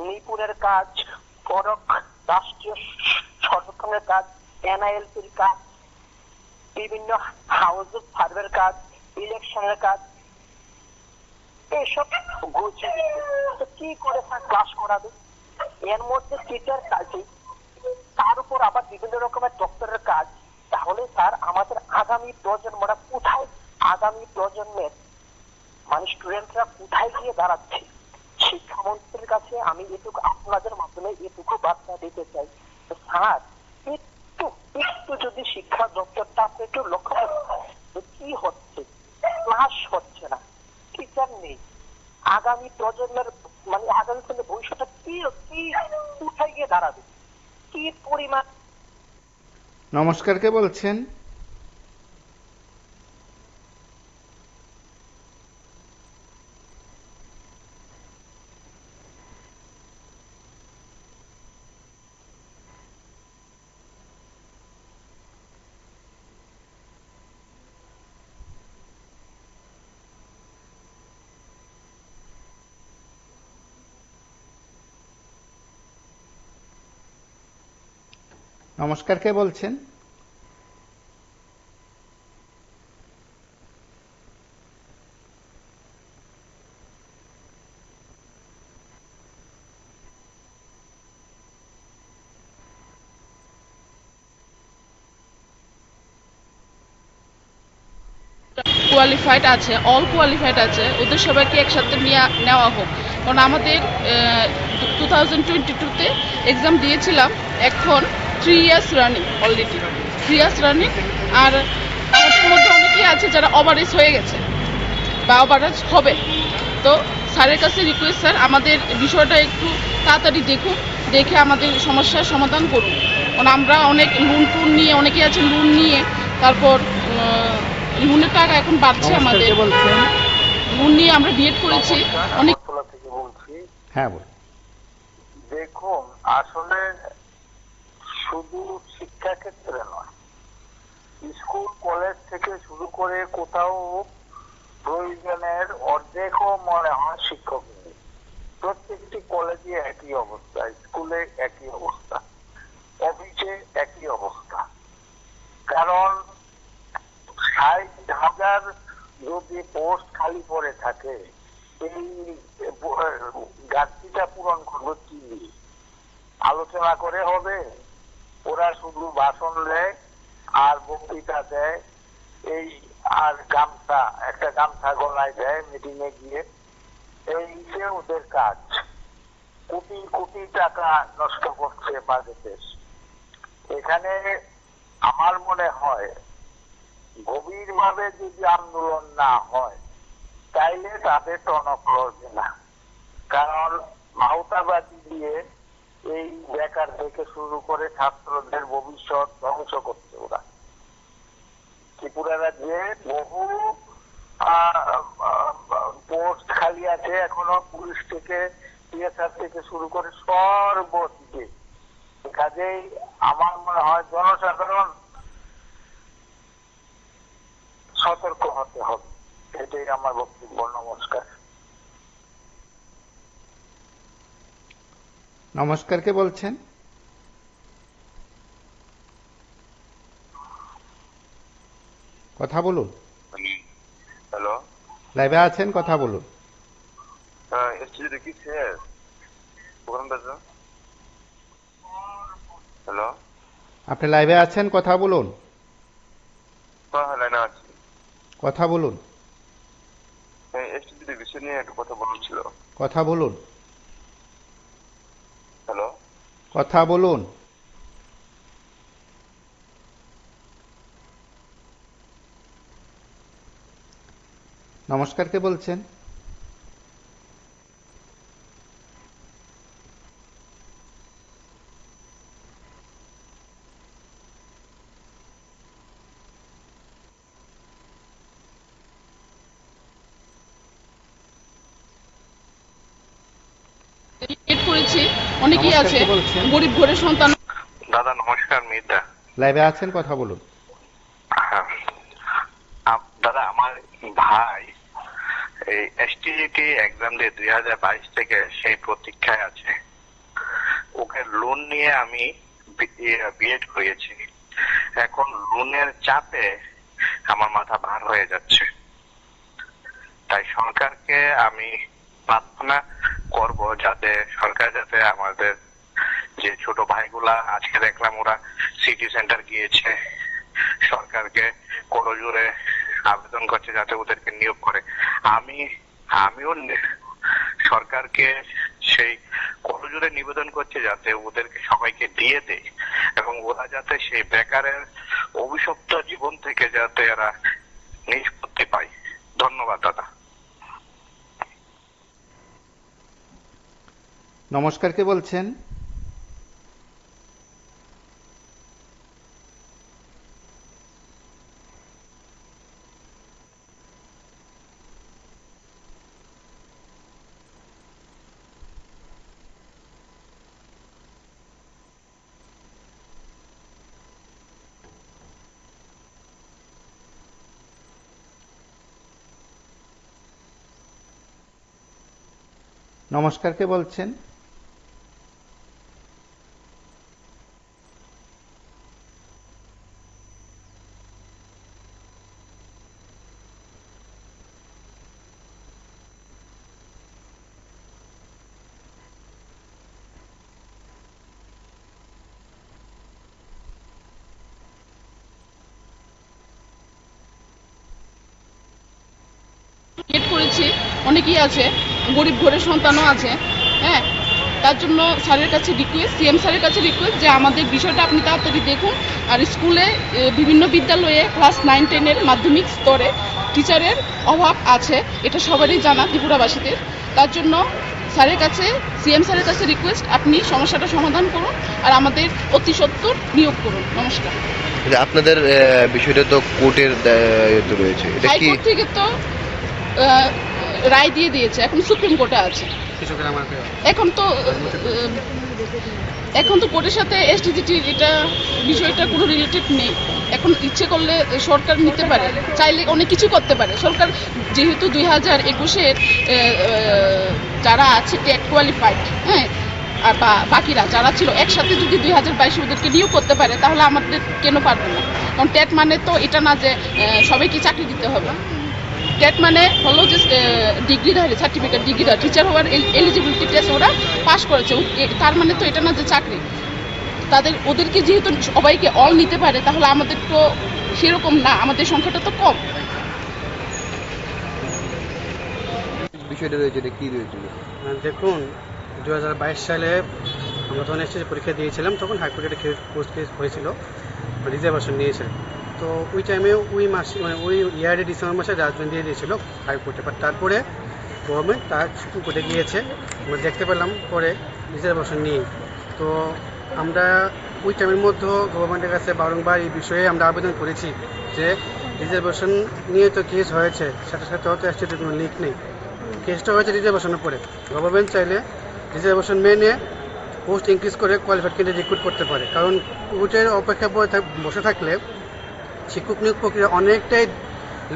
নিপুণের কাজ, পরক রাষ্ট্রীয় সর্বক্ষণের কাজ, এনআইএলসির কাজ, বিভিন্ন হাউস সার্ভের কাজ, ইলেকশনের কাজ, এইসব কি করে ক্লাস করাবে? এর মধ্যে টিচার কাজে, তার উপর আবার বিভিন্ন রকমের দপ্তরের কাজ। তাহলে স্যার আমাদের আগামী প্রজন্মরা কোথায়, আগামী প্রজন্মের মানে স্টুডেন্টরা কোথায় গিয়ে দাঁড়াচ্ছে? শিক্ষামন্ত্রীর কাছে আমি এটুকু আপনাদের মাধ্যমে এটুকু বার্তা দিতে চাই, স্যার একটু একটু যদি শিক্ষা দপ্তরটা আপনি একটু লক্ষ্য করেন কি হচ্ছে, ক্লাস হচ্ছে না, টিচার নেই, আগামী প্রজন্মের মানে আগামী ভবিষ্যৎটা কি কোথায় গিয়ে দাঁড়াবে, কি পরিমাণ। নমস্কার, কে বলছেন? নমস্কার, কে বলছেন? কোয়ালিফাইড আছে, অল কোয়ালিফাইড আছে, ওদের সবাইকে একসাথে নেওয়া হোক। কারণ আমাদের 2022-তে এক্সাম দিয়েছিলাম, এখন 3 years running, already 3 years running. আর আমাদের মধ্যে আছে যারা ওভারেজ হয়ে গেছে বা ওভারেজ হবে। তো স্যারের কাছে রিকোয়েস্ট স্যার, আমাদের বিষয়টা একটু তাড়াতাড়ি দেখুন, দেখে আমাদের সমস্যার সমাধান করুন। কারণ আমরা অনেক লোন টোন নিয়ে, অনেকে আছে লোন নিয়ে, তারপর লোনের টাকা এখন বাড়ছে আমাদের। নমস্কার, কে বলছেন? লোন নিয়ে আমরা বিএড করেছি অনেক। আগরতলা থেকে বলছি। হ্যাঁ বলুন। দেখুন, আসলে শুধু শিক্ষা ক্ষেত্রে নয়, স্কুল কলেজ থেকে শুরু করে কোথাও প্রয়োজনের অর্ধেকও মনে হয় শিক্ষক নেই। প্রত্যেকটি কলেজে একই অবস্থা, স্কুলে একই অবস্থা, অফিসে একই অবস্থা। কারণ 60,000 যদি পোস্ট খালি পড়ে থাকে, এই ঘাটতিটা পূরণ করবো কি দিয়ে? আলোচনা করে হবে? ওরা শুধু ভাষণ দেয় আর বক্তৃতা দেয়, এই আর গামছা, একটা গামছা গলায় দেয় মিটিং এ গিয়ে, এই যে ওদের কাজ। কোটি কোটি টাকা নষ্ট করছে বাজেটে। এখানে আমার মনে হয় গভীর ভাবে যদি আন্দোলন না হয় তাইলে তাদের টনক লড়বে না। কারণ মাওতাবাদী দিয়ে এই বেকার থেকে শুরু করে ছাত্রদের ভবিষ্যৎ ধ্বংস করছে ওরা। ত্রিপুরা রাজ্যে বহু পোস্ট খালি আছে এখনো, পুলিশ থেকে, টিএসআর থেকে শুরু করে সর্বদিকে। কাজেই আমার মনে হয় জনসাধারণ সতর্ক হতে হবে, এটাই আমার বক্তব্য। নমস্কার। নমস্কার, কে বলছেন? কথা বলুন। হ্যালো, লাইভে আছেন, কথা বলুন। হ্যালো, আপনি লাইভে আছেন, কথা বলুন। লাইনে আছি, কথা বলুন। এসটিজির বিষয় নিয়ে একটু কথা বলার ছিল। কথা বলুন। হ্যালো, কথা বলুন। নমস্কার, কে বলছেন? বিএড করেছি, অনেকেই নমস্কার, আছে কে বলছেন? গরিব ঘরের সন্তান। দাদা নমস্কার, মির্জা। লাইভে আছেন, কথা বলুন। হ্যাঁ, দাদা আমার ভাই এই এসটিজিটি এক্সাম দিয়ে 2022 থেকে সেই প্রতীক্ষায় আছে। ওকে লোন নিয়ে আমি বিএড করিয়েছি। এখন লোনের চাপে আমার মাথা ভার হয়ে যাচ্ছে। তাই সরকারকে আমি প্রার্থনা করব যাতে সরকার যাতে আমাদের যে ছোট ভাইগুলা আজকে দেখলাম ওরা সিটি সেন্টার গিয়েছে, সরকারকে করজোরে আবেদন করছে যাতে ওদেরকে নিয়োগ করে। আমিও সরকারকে সেই করজোরে নিবেদন করছে যাতে ওদেরকে সবাইকে দিয়ে দেয় এবং ওরা যাতে সেই বেকারের অভিশপ্ত জীবন থেকে যাতে এরা নিষ্পত্তি পায়। ধন্যবাদ দাদা। নমস্কার, কে বলছেন? নমস্কার, কে বলছেন? বিএড করেছি, অনেকেই আছে গরিব ঘরের সন্তানও আছে। হ্যাঁ, তার জন্য স্যারের কাছে রিকোয়েস্ট, সিএম স্যারের কাছে রিকোয়েস্ট যে আমাদের বিষয়টা আপনি তাড়াতাড়ি দেখুন। আর স্কুলে বিভিন্ন বিদ্যালয়ে ক্লাস 9-10-এর মাধ্যমিক স্তরে টিচারের অভাব আছে, এটা সবারই জানা ত্রিপুরাবাসীদের। তার জন্য স্যারের কাছে, সিএম স্যারের কাছে রিকোয়েস্ট, আপনি সমস্যাটা সমাধান করুন আর আমাদের অতি সত্বর নিয়োগ করুন। নমস্কার। আপনাদের বিষয়টা তো কোর্টের রয়েছে, এটা কি হাইকোর্ট থেকে তো রায় দিয়ে দিয়েছে, এখন সুপ্রিম কোর্টে আছে। এখন তো কোর্টের সাথে এসটিজিটি এটা বিষয়টা কোনো রিলেটেড নেই। এখন ইচ্ছে করলে সরকার নিতে পারে, চাইলে অনেক কিছু করতে পারে সরকার, যেহেতু 2021-এর যারা আছে টেট কোয়ালিফাইড, হ্যাঁ, আর বাকিরা যারা ছিল একসাথে যদি 2022 ওদেরকে নিয়োগ করতে পারে, তাহলে আমাদের কেন পারবে না? কারণ টেট মানে তো এটা না যে সবাইকে চাকরি দিতে হবে। টেট মানে হলো যে ডিগ্রিধারী, সার্টিফিকেট ডিগ্রিধারী টিচার হওয়ার এলিজিবিলিটি টেস্ট ওরা পাস করেছে, তার মানে তো এটা না যে চাকরি। ওদেরকে যেহেতু সবাইকে অল নিতে পারে, তাহলে আমাদের তো সেরকম না, আমাদের সংখ্যাটা তো কম। বিষয়টা রয়েছে, এটা কি রয়েছে? দেখুন, 2022 সালে আমরা যখন এসএসসি পরীক্ষা দিয়েছিলাম, তখন হাইকোর্টে একটা পোস্ট কেস হয়েছিল, রিজার্ভেশন নিয়েছিল। তো ওই টাইমে ওই মাসে, মানে ওই ইয়ারে ডিসেম্বর মাসে জাজমেন্ট দিয়ে দিয়েছিল হাইকোর্টে। বাট তারপরে গভর্নমেন্ট তার সুপ্রিম কোর্টে গিয়েছে, আমরা দেখতে পেলাম পরে রিজার্ভেশন নিয়ে। তো আমরা ওই টাইমের মধ্যে গভর্নমেন্টের কাছে বারংবার এই বিষয়ে আমরা আবেদন করেছি যে রিজার্ভেশন নিয়ে তো কেস হয়েছে, সাথে সাথে হয়তো এসটিজির কোনো লিক নেই, কেসটা হয়েছে রিজার্ভেশনের পরে। গভর্নমেন্ট চাইলে রিজার্ভেশন মেনে পোস্ট ইনক্রিজ করে কোয়ালিফাইড ক্যান্ডিডেট রিক্রুট করতে পারে, কারণ কোর্টের অপেক্ষা বসে থাকলে শিক্ষক নিয়োগ প্রক্রিয়া অনেকটাই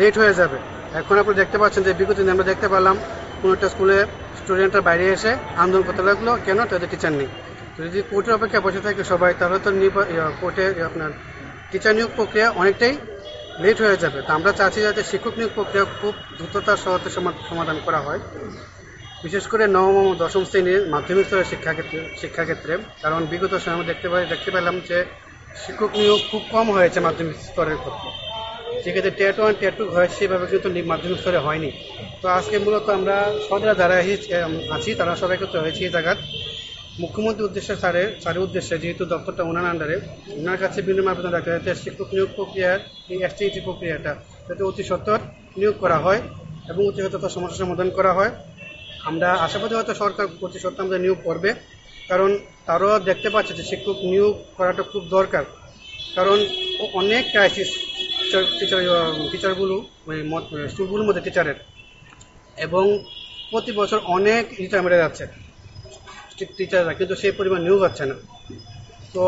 লেট হয়ে যাবে। এখন আপনারা দেখতে পাচ্ছেন যে বিগত দিনে আমরা দেখতে পেলাম কোনো একটা স্কুলে স্টুডেন্টরা বাইরে এসে আন্দোলন করতে লাগলো, কেন? তাদের টিচার নেই। তো যদি কোর্টের অপেক্ষা বসে থাকে সবাই, তাহলে তো কোর্টে আপনার টিচার নিয়োগ প্রক্রিয়া অনেকটাই লেট হয়ে যাবে। তো আমরা চাচ্ছি যাতে শিক্ষক নিয়োগ প্রক্রিয়া খুব দ্রুততার সাথে সমাধান করা হয়, বিশেষ করে নবম ও দশম শ্রেণীর মাধ্যমিক স্তরের শিক্ষাক্ষেত্রে। কারণ বিগত সময় আমরা দেখতে পেলাম যে শিক্ষক নিয়োগ খুব কম হয়েছে মাধ্যমিক স্তরের ক্ষেত্রে, সেক্ষেত্রে টেট 1 টেট 2 হয়, সেভাবে কিন্তু মাধ্যমিক স্তরে হয়নি। তো আজকে মূলত আমরা সদরা যারা আছি তারা সবাই করতে হয়েছে এই জায়গার মুখ্যমন্ত্রীর উদ্দেশ্যে, স্যারের উদ্দেশ্যে, যেহেতু দপ্তরটা ওনার আন্ডারে, ওনার কাছে বিভিন্ন আবেদন রাখতে যাতে শিক্ষক নিয়োগ প্রক্রিয়ার এই এসটিজি প্রক্রিয়াটা যাতে অতি সত্বর নিয়োগ করা হয় এবং অতি সত্বর সমস্যার সমাধান করা হয়। আমরা আশাবাদী হয়তো সরকার অতি সত্বর আমাদের নিয়োগ করবে, কারণ তারাও দেখতে পাচ্ছে যে শিক্ষক নিয়োগ করাটা খুব দরকার। কারণ অনেক ক্রাইসিস টিচারগুলো, স্কুলগুলোর মধ্যে টিচারের, এবং প্রতি বছর অনেক রিটায়ারমেন্টে যাচ্ছে টিচাররা, কিন্তু সেই পরিমাণ নিয়োগ হচ্ছে না। তো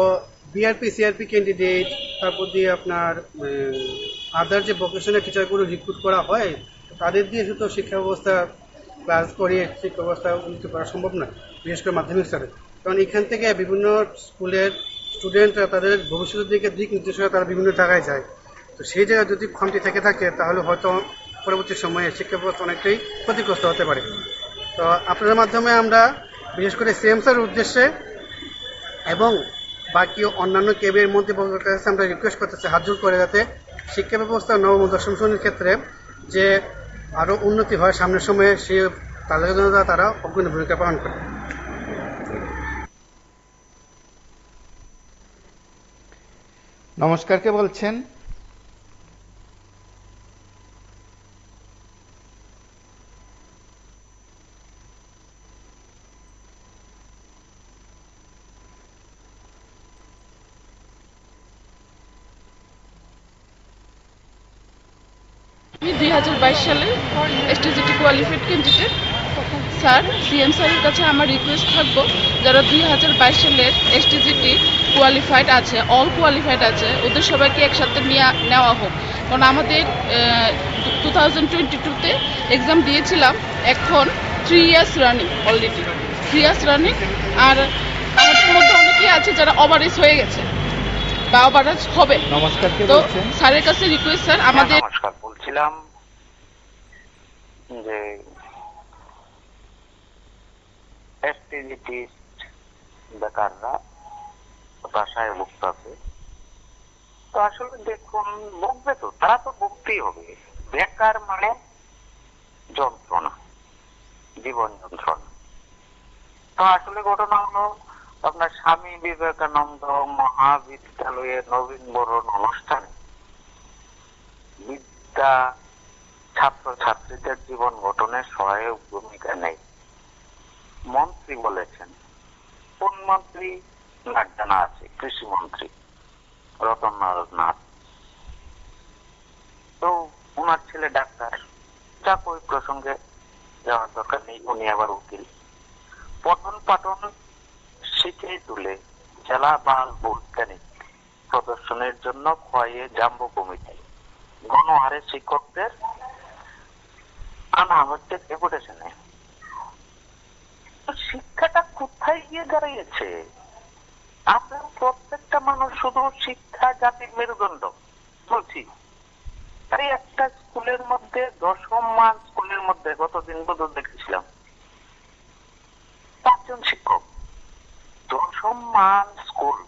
বিআরপি সিআরপি ক্যান্ডিডেট, তারপর দিয়ে আপনার আদার যে ভোকেশনাল টিচারগুলো রিক্রুট করা হয়, তাদের দিয়ে শুধু শিক্ষা ব্যবস্থা ক্লাস করিয়ে শিক্ষা ব্যবস্থা উন্নতি করা সম্ভব না, বিশেষ করে মাধ্যমিক স্তরে। কারণ এখান থেকে বিভিন্ন স্কুলের স্টুডেন্টরা তাদের ভবিষ্যতের দিক নির্দেশনা তারা বিভিন্ন জায়গায় যায়। তো সেই জায়গায় যদি খামতি থেকে থাকে, তাহলে হয়তো পরবর্তী সময়ে শিক্ষা ব্যবস্থা অনেকটাই ক্ষতিগ্রস্ত হতে পারে। তো আপনাদের মাধ্যমে আমরা বিশেষ করে সিএম স্যারের উদ্দেশ্যে এবং বাকি অন্যান্য কেবির মন্ত্রীবর্গের কাছে আমরা রিকোয়েস্ট করতেছি হাত জোড় করে, যাতে শিক্ষা ব্যবস্থা নবম ও দশম শ্রেণীর ক্ষেত্রে যে আরও উন্নতি হয় সামনের সময়ে, সে তাদের জন্য তারা অগ্রণী ভূমিকা পালন করে। নমস্কার, কে বলছেন? আমি 2022 সালে STGT qualified candidate. Sir, CM স্যারের কাছে আমার রিকোয়েস্ট থাকবো, যারা 2022 সালের এসটিজিটি কোয়ালিফাইড আছে, অল কোয়ালিফাইড আছে, ওদের সবাইকে একসাথে নেওয়া হোক। কারণ আমাদের 2022-তে এক্সাম দিয়েছিলাম, এখন 3 years running, already 3 years running. আর আমাদের মধ্যে অনেকেই আছে যারা ওভারেজ হয়ে গেছে বা ওভারেজ হবে। নমস্কার, কে তো বলছেন? স্যারের কাছে রিকোয়েস্ট, স্যার আমাদের নমস্কার, বলছিলাম যে এসটিজিটি বেকাররা বাসায় ভুগতেছে। তো আসলে দেখুন, ভুগবে তো, তারা তো ভুগতেই হবে। বেকার মানে যন্ত্রণা, জীবন যন্ত্রণা। তো আসলে ঘটনা হলো আপনার স্বামী বিবেকানন্দ মহাবিদ্যালয়ের নবীন বরণ অনুষ্ঠানে বিদ্যা ছাত্র ছাত্রীদের জীবন গঠনে সহায়ক ভূমিকা নেই। মন্ত্রী বলেছেন, কোন মন্ত্রী না জানা আছে? কৃষি মন্ত্রী রতনলাল নাথ। তো ওনার ছেলে ডাক্তার, যাক ওই প্রসঙ্গে যাওয়ার দরকার নেই, উনি আবার উকিল। পঠন পাঠন শিখে তুলে জেলা বাল বৈজ্ঞানিক প্রদর্শনের জন্য খোয়াইয়ে জাম্বো কমিটি গণহারে শিক্ষকদের আনা হচ্ছে ডেপুটেশনে। শিক্ষাটা কোথায় গিয়ে দাঁড়িয়েছে? আপনার প্রত্যেকটা মানুষ শুধু শিক্ষা জাতির মেরুদণ্ড বলছি। তাই একটা স্কুলের মধ্যে 10ম মান স্কুলের মধ্যে গতদিন বোধ দেখেছিলাম 5 জন শিক্ষক। 10ম মান স্কুল,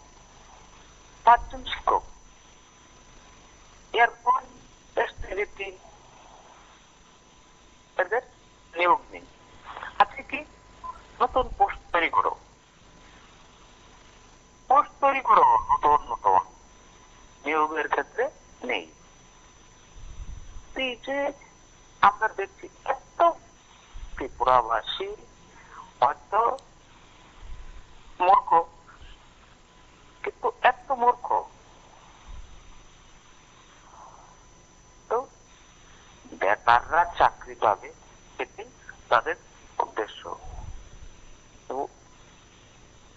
5 জন শিক্ষক। এরপর এসটিজিটি এদের নিয়োগ নেই। আজকে কি নতুন পোস্ট তৈরি করো, পোস্ট তৈরি করো, নতুন নতুন নিয়োগের ক্ষেত্রে নেই। এই যে আমরা দেখছি এত ত্রিপুরাবাসী হয়তো মূর্খ, কিন্তু এত মূর্খ তো বেকাররা চাকরি পাবে, এটি তাদের উদ্দেশ্য। তো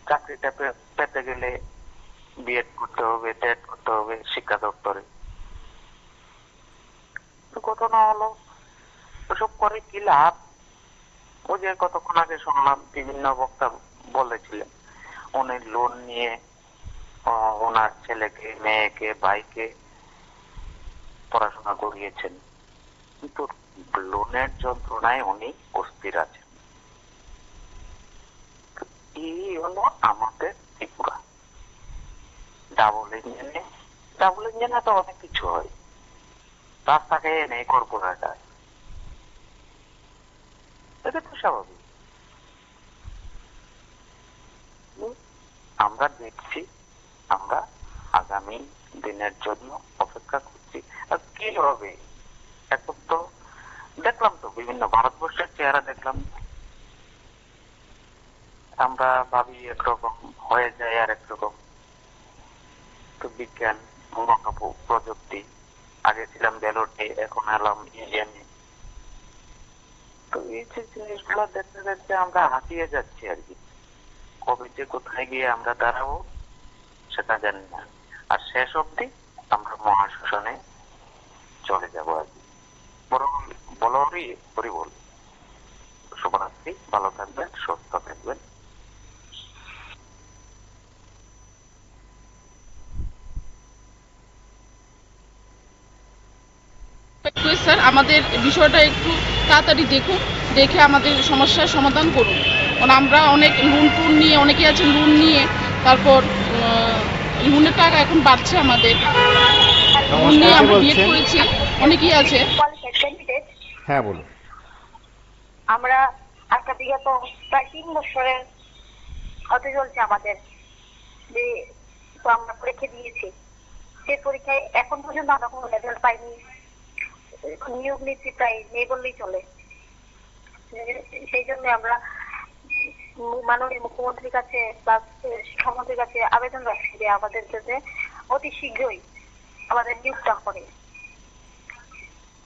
চাকরিটা পেতে গেলে বিএড করতে হবে, টেট করতে হবে শিক্ষা দপ্তরে। ঘটনা হলো ওসব করে কি লাভ? ওই যে কতক্ষণ আগে শুনলাম বিভিন্ন বক্তা বলেছিলেন উনি লোন নিয়ে ওনার ছেলেকে, মেয়েকে, ভাইকে পড়াশোনা করিয়েছেন, কিন্তু লোনের যন্ত্রণায় উনি অস্থির আছেন। এই হলো আমাদের ত্রিপুরা। ডাবল ইঞ্জিনে তো অনেক কিছু হয়, রাস্তাকে নেই কর্পোরেট, এটা তো স্বাভাবিক। আমরা দেখছি, আমরা আগামী দিনের জন্য অপেক্ষা করছি। আর কি হবে এখন তো দেখলাম, তো বিভিন্ন ভারতবর্ষের চেহারা দেখলাম। আমরা ভাবি একরকম, হয়ে যায় আর একরকম। তো বিজ্ঞান, মহাকাব্য, প্রযুক্তি, আগে ছিলাম বেলোটে, এখন এলাম ইন্ডিয়ানে। তো এই যে জিনিসগুলো দেখতে দেখতে আমরা হাঁপিয়ে যাচ্ছি আর কি। কবে যে কোথায় গিয়ে আমরা দাঁড়াবো সেটা জানি না। আর শেষ অবধি আমরা মহাশোষণে চলে যাবো আর কি। বলরি হরি বল। শুভরাত্রি, ভালো থাকবেন, সুস্থ থাকবেন। স্যার, আমাদের বিষয়টা একটু তাড়াতাড়ি দেখুন, দেখে আমাদের সমস্যার সমাধান করুন। কারণ আমরা অনেক লোন টুন নিয়ে, অনেকে আছে লোন নিয়ে, তারপর লোনের টাকা এখন বাড়ছে আমাদের। লোন নিয়ে আমরা বিএড করেছি, অনেকেই আছে। হ্যাঁ বলুন। আমরা আজকে বিগত প্রায় 3 বছরের হতে চলছে আমাদের, যে তো আমরা পরীক্ষা দিয়েছি। সে পরীক্ষায় এখন পর্যন্ত আমরা কোনো রেজাল্ট পাইনি। নিয়োগ নীতি প্রায় নেই বললেই চলে। সেই জন্য আমরা মাননীয় মুখ্যমন্ত্রীর কাছে বা শিক্ষামন্ত্রীর কাছে আবেদন রাখছি যে আমাদের যাতে অতি শীঘ্রই আমাদের নিয়োগটা করে।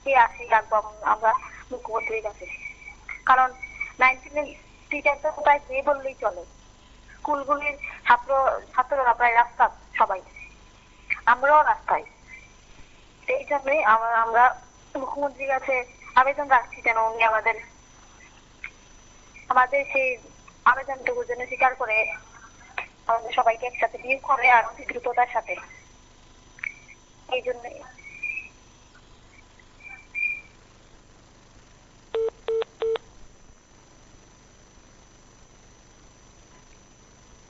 কে আসি রাখবো আমরা মুখ্যমন্ত্রীর কাছে, কারণ 19 টিচার তো প্রায় নেই বললেই চলে। স্কুলগুলির ছাত্ররা প্রায় রাস্তা, সবাই আমরাও রাস্তায়। সেই জন্যই আমরা মুখ্যমন্ত্রীর কাছে আবেদন রাখছি যেন উনি আমাদের সেই আবেদনটুকু যেন স্বীকার করে আমাদের সবাইকে একসাথে নিয়োগ করে, আর অতি দ্রুততার সাথে। এই জন্য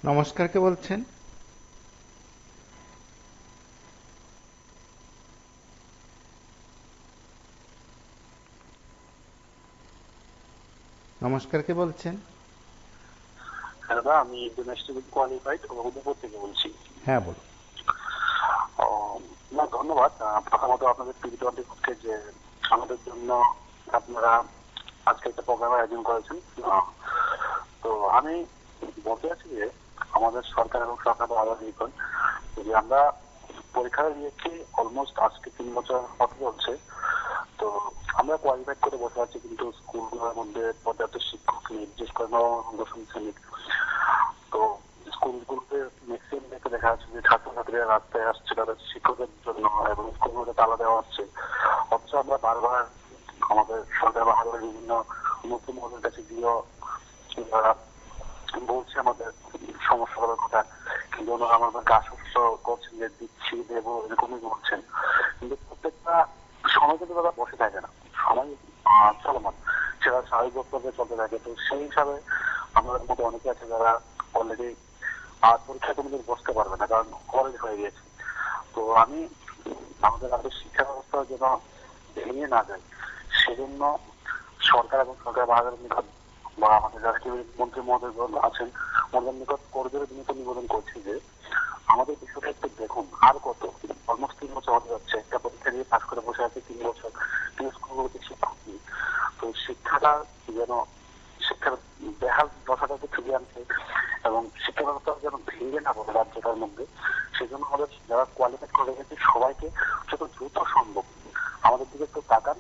নমস্কার, কে বলছেন? নমস্কার, কে বলছেন? দাদা, আমি একজন স্টুডেন্ট কোয়ালিফাইড উদয়পুর থেকে বলছি। হ্যাঁ বলুন। না, ধন্যবাদ। প্রথমত আপনাদের টিভি-20 যে আমাদের জন্য আপনারা আজকে একটা প্রোগ্রামের আয়োজন করেছেন। তো আমি বলতে চাচ্ছি যে আমাদের সরকার এবং সরকার আলাদা নিকট যে আমরা পরীক্ষা দিয়েছি অলমোস্ট আজকে 3 বছর হতে চলছে। তো আমরা কোয়ালিফাইড করে বসে আছি, কিন্তু স্কুলগুলোর মধ্যে পর্যাপ্ত শিক্ষক নেই, বিশেষ করে নবম দশম শ্রেণীর। তো স্কুলগুলোতে ম্যাক্সিমাম দেখা যাচ্ছে যে ছাত্রছাত্রীরা রাস্তায় আসছে তাদের শিক্ষকের জন্য এবং স্কুলগুলোতে তালা দেওয়া হচ্ছে। অথচ আমরা বারবার আমাদের সরকার বা হাজারের বিভিন্ন মুখ্যমন্ত্রীর কাছে গিয়েও বলছে আমাদের সমস্যাগুলোর কথা, কিন্তু ওনারা আমাদেরকে আশ্বস্ত করছেন যে দিচ্ছি দেবো এরকমই বলছেন। কিন্তু প্রত্যেকটা সময় কিন্তু তারা বসে থাকে না, সময় চলমান, সেটা স্বাভাবিক বক্তব্যে চলতে থাকে। তো সেই হিসাবে আমাদের মতো অনেকে আছে যারা অলরেডি আর পরীক্ষা কোনোদিন বসতে পারবে না, কারণ কলেজ হয়ে গেছে। তো আমি আমাদের শিক্ষা ব্যবস্থা যেন ভেঙে না যায় সেজন্য সরকার এবং সরকার বাহাদুর নিকট বা আমাদের যারা মন্ত্রী মহোদয় আছেন ওদের নিকট করজোরে বিনীত নিবেদন করছি যে আমাদের বিষয়টা একটু দেখুন। আর কত, অলমোস্ট 3 বছর হতে যাচ্ছে, একটা পরীক্ষা দিয়ে পাশ করে বসে আছে 3 বছর, কিন্তু স্কুলগুলোতে শিক্ষক নেই। তো শিক্ষাটা যেন শিক্ষার বেহাল দশাটাকে ফিরিয়ে আনছে এবং শিক্ষা ব্যবস্থা যেন ভেঙে না পড়ে রাজ্যটার মধ্যে, সেজন্য আমাদের যারা কোয়ালিফাইড করে রেখেছে সবাইকে যত দ্রুত সম্ভব আমাদের দিকে একটু তাকান।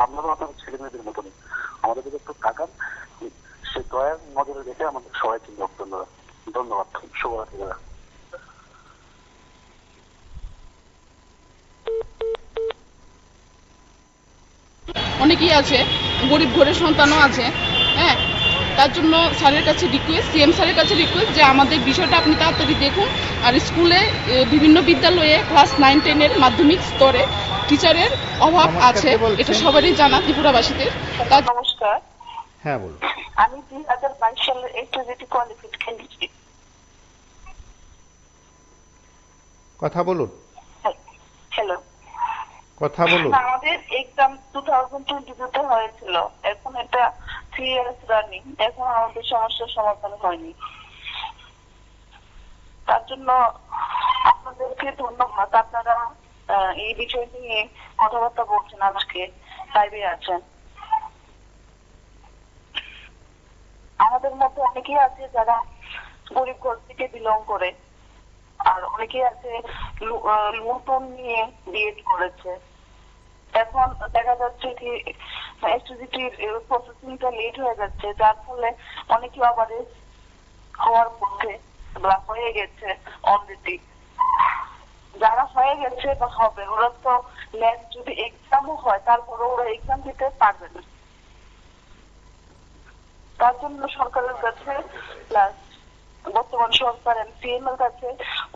আপনারাও আপনাদের ছেলে মেয়েদের মতনই আমাদের দিকে একটু তাকান, সে দয়ার নজরে রেখে আমাদের সবাইকে ধন্যবাদ। ধন্যবাদ, শুভরাত্রি দাদা। অনেকেই আছে, গরিব ঘরের সন্তানও আছে। হ্যাঁ, তার জন্য স্যারের কাছে রিকোয়েস্ট, সিএম স্যারের কাছে রিকোয়েস্ট যে আমাদের বিষয়টা আপনি তাড়াতাড়ি দেখুন। আর স্কুলে বিভিন্ন বিদ্যালয়ে ক্লাস 9-10 মাধ্যমিক স্তরে টিচারের অভাব আছে, এটা সবারই জানা ত্রিপুরাবাসীদের। নমস্কার। হ্যাঁ বলুন। আমি 2022 সালের এসটিজিটি কোয়ালিফাইড ক্যান্ডিডেট। কথা বলুন। হ্যালো, কথা বলুন। আমাদের এক্সাম 2022 হয়েছিল, এখন এটা 3 ইয়ার্স রানিং, এখন আমাদের সমস্যার সমাধান হয়নি। তার জন্য আপনাদেরকে ধন্যবাদ, আপনারা এই বিষয় নিয়ে কথাবার্তা বলছেন, আজকে লাইভে আছেন। আমাদের মধ্যে অনেকেই আছে যারা গরিব ঘর থেকে বিলং করে, আর অনেকেই আছে নতুন নিয়ে বিএড করেছে। এখন দেখা যাচ্ছে কি এসটিজিটির প্রসেসিংটা লেট হয়ে যাচ্ছে, যার ফলে অনেকে আবার হওয়ার পথে বা হয়ে গেছে অলরেডি। যারা হয়ে গেছে বা হবে ওরা তো নেক্সট যদি এক্সামও হয় তারপরে ওরা এক্সাম দিতে পারবে না। তার জন্য সরকারের কাছে প্লাস বর্তমান সরকার সিএম এর কাছে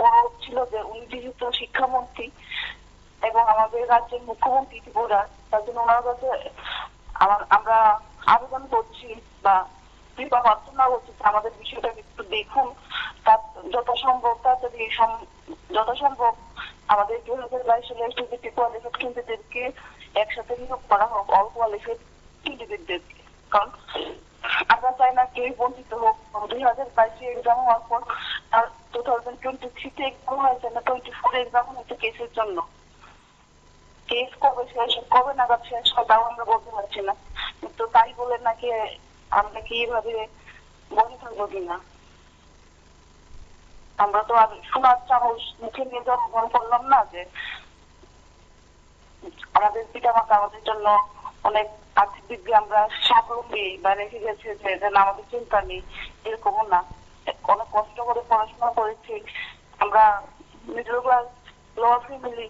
অনুরোধ ছিল যে উনি যেহেতু শিক্ষামন্ত্রী এবং আমাদের রাজ্যের মুখ্যমন্ত্রী ত্রিপুরা, তার জন্য ওনার কাছে আমরা আবেদন করছি বা কৃপা প্রার্থনা করছি আমাদের বিষয়টা একটু দেখুন। যত সম্ভব তাড়াতাড়ি যত সম্ভব আমাদের 2022 সালে এসটিজিটি কোয়ালিফাইড ক্যান্ডিডেটকে একসাথে নিয়োগ করা হোক, অল কোয়ালিফাইড ক্যান্ডিডেটদেরকে। কারণ আমরা চাই না কেউ বঞ্চিত হোক। 2022 এক্সাম হওয়ার পর 2023 এক্সাম হয়েছে না, 24 এক্সাম হয়েছে কেসের জন্য। কেস কবে শেষ, কবে নাগাদ শেষ হয় তাও আমরা বলতে পারছি না, কিন্তু তাই বলে নাকি আমরা কি এইভাবে বলে থাকবো কিনা। আমরা তো আর শোনার চামচ মুখে নিয়ে জন্মগ্রহণ করলাম না যে আমাদের পিতা মাতা আমাদের জন্য অনেক আর্থিক দিক দিয়ে আমরা স্বাবলম্বী বা রেখে গেছে যে আমাদের চিন্তা নেই, এরকমও না। অনেক কষ্ট করে পড়াশোনা করেছি আমরা, middle class lower family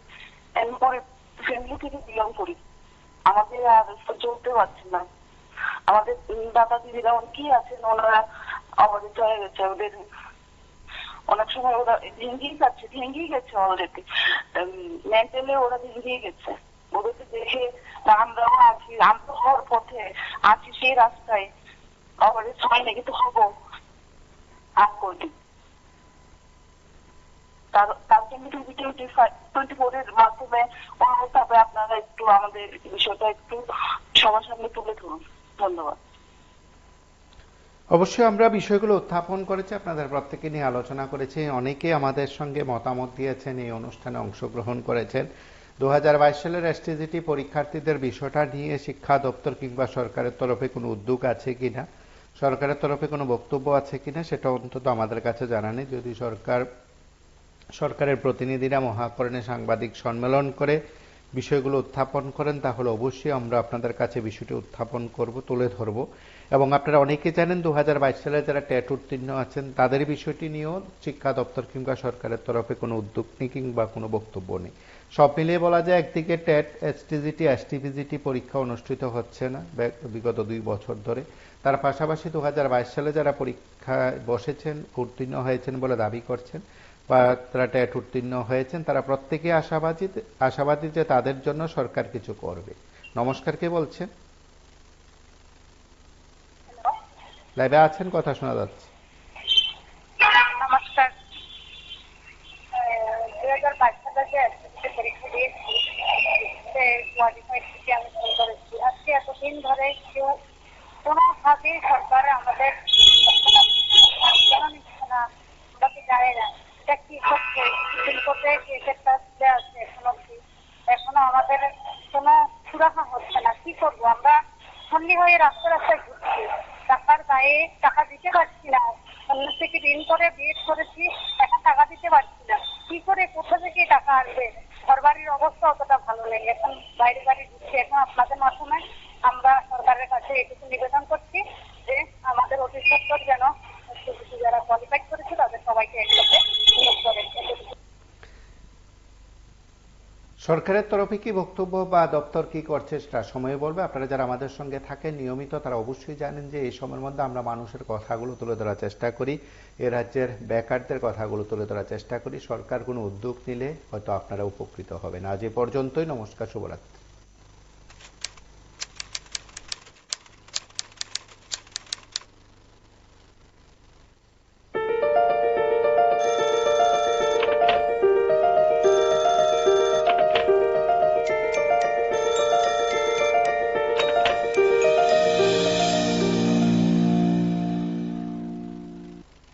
family থেকে বিলং করি, আমাদের আর চলতে পারছি না। আমাদের দাদা দিদিরা অনেকেই আছেন, ওনারা আমাদের চলে গেছে, ওদের অনেক সময় ওরা ভেঙেই গেছে অলরেডি, মেন্টালি ওরা ভেঙেই গেছে। ওদেরকে দেখে আমরাও আছি, আমরা হওয়ার পথে আছি সেই রাস্তায়, আবার হয় না কিন্তু হবো আর করি। তার জন্য 2024 এর মাধ্যমে অনুরোধ হবে আপনারা একটু আমাদের বিষয়টা একটু সবার সামনে তুলে ধরুন। ধন্যবাদ। অবশ্যই আমরা বিষয়গুলো উত্থাপন করেছি, আপনাদের প্রত্যেকে নিয়ে আলোচনা করেছি, অনেকে আমাদের সঙ্গে মতামত দিয়েছেন, এই অনুষ্ঠানে অংশগ্রহণ করেছেন। 2022 সালের এসটিজিটি পরীক্ষার্থীদের বিষয়টা নিয়ে শিক্ষা দপ্তর কিংবা সরকারের তরফে কোনো উদ্যোগ আছে কিনা, সরকারের তরফে কোনো বক্তব্য আছে কিনা সেটা অন্তত আমাদের কাছে জানা নেই। যদি সরকারের প্রতিনিধিরা মহাকরণে সাংবাদিক সম্মেলন করে বিষয়গুলো উত্থাপন করেন তাহলে অবশ্যই আমরা আপনাদের কাছে বিষয়টি উত্থাপন করব, তুলে ধরব। এবং আপনারা অনেকে জানেন 2022 সালে যারা টেট উত্তীর্ণ আছেন তাদের বিষয়টি নিয়েও শিক্ষা দপ্তর কিংবা সরকারের তরফে কোনো উদ্যোগ নেই কিংবা কোনো বক্তব্য নেই। সব মিলিয়ে বলা যায় একদিকে টেট, এসটিজিটি, এসটিপিজিটি পরীক্ষা অনুষ্ঠিত হচ্ছে না বিগত 2 বছর ধরে। তার পাশাপাশি 2022 সালে যারা পরীক্ষায় বসেছেন, উত্তীর্ণ হয়েছেন বলে দাবি করছেন বা তারা টেট উত্তীর্ণ হয়েছেন, তারা প্রত্যেকে আশাবাদী যে তাদের জন্য সরকার কিছু করবে। নমস্কার, কে বলছেন? লাইভে আছেন, কথা শোনা যাচ্ছে। নমস্কার। 2022 সালে যে পরীক্ষা দিয়েছি কোয়ালিফাইড থেকে আমি ফোন করেছি। আজকে এতদিন ধরে কেউ কোনোভাবে সরকার আমাদের কেন নিচ্ছে না, আমরা কি জানি না এটা কি হচ্ছে। সুপ্রিম কোর্টে কেসেরটা চলে আসছে, এখনো আমাদের কোনো সুরাহা হচ্ছে না। কি করবো আমরা? সন্ধি হয়ে রাস্তায় রাস্তায় ঘুরছি, টাকার গায়ে টাকা দিতে পারছি না। অন্য থেকে ঋণ করে বিএড করেছি, এখন টাকা দিতে পারছি না। কি করে, কোথা থেকে টাকা আসবে? ঘরবাড়ির অবস্থা অতটা ভালো নেই, এখন বাইরে বাড়ি ঘুরছি। এখন আপনাদের মাধ্যমে আমরা সরকারের কাছে এটুকু নিবেদন করছি যে আমাদের অধিদপ্তর যেন যারা কোয়ালিফাইড করেছে তাদের সবাইকে একসাথে নিয়োগ করে। সরকারের তরফে কি বক্তব্য বা দপ্তর কি করছে সেটা সময় বলবে। আপনারা যারা আমাদের সঙ্গে থাকেন নিয়মিত তারা অবশ্যই জানেন যে এই সময়ের মধ্যে আমরা মানুষের কথাগুলো তুলে ধরার চেষ্টা করি, এ রাজ্যের বেকারদের কথাগুলো তুলে ধরার চেষ্টা করি। সরকার কোনো উদ্যোগ নিলে হয়তো আপনারা উপকৃত হবেন। আজ এ পর্যন্তই। নমস্কার, শুভরাত্রি।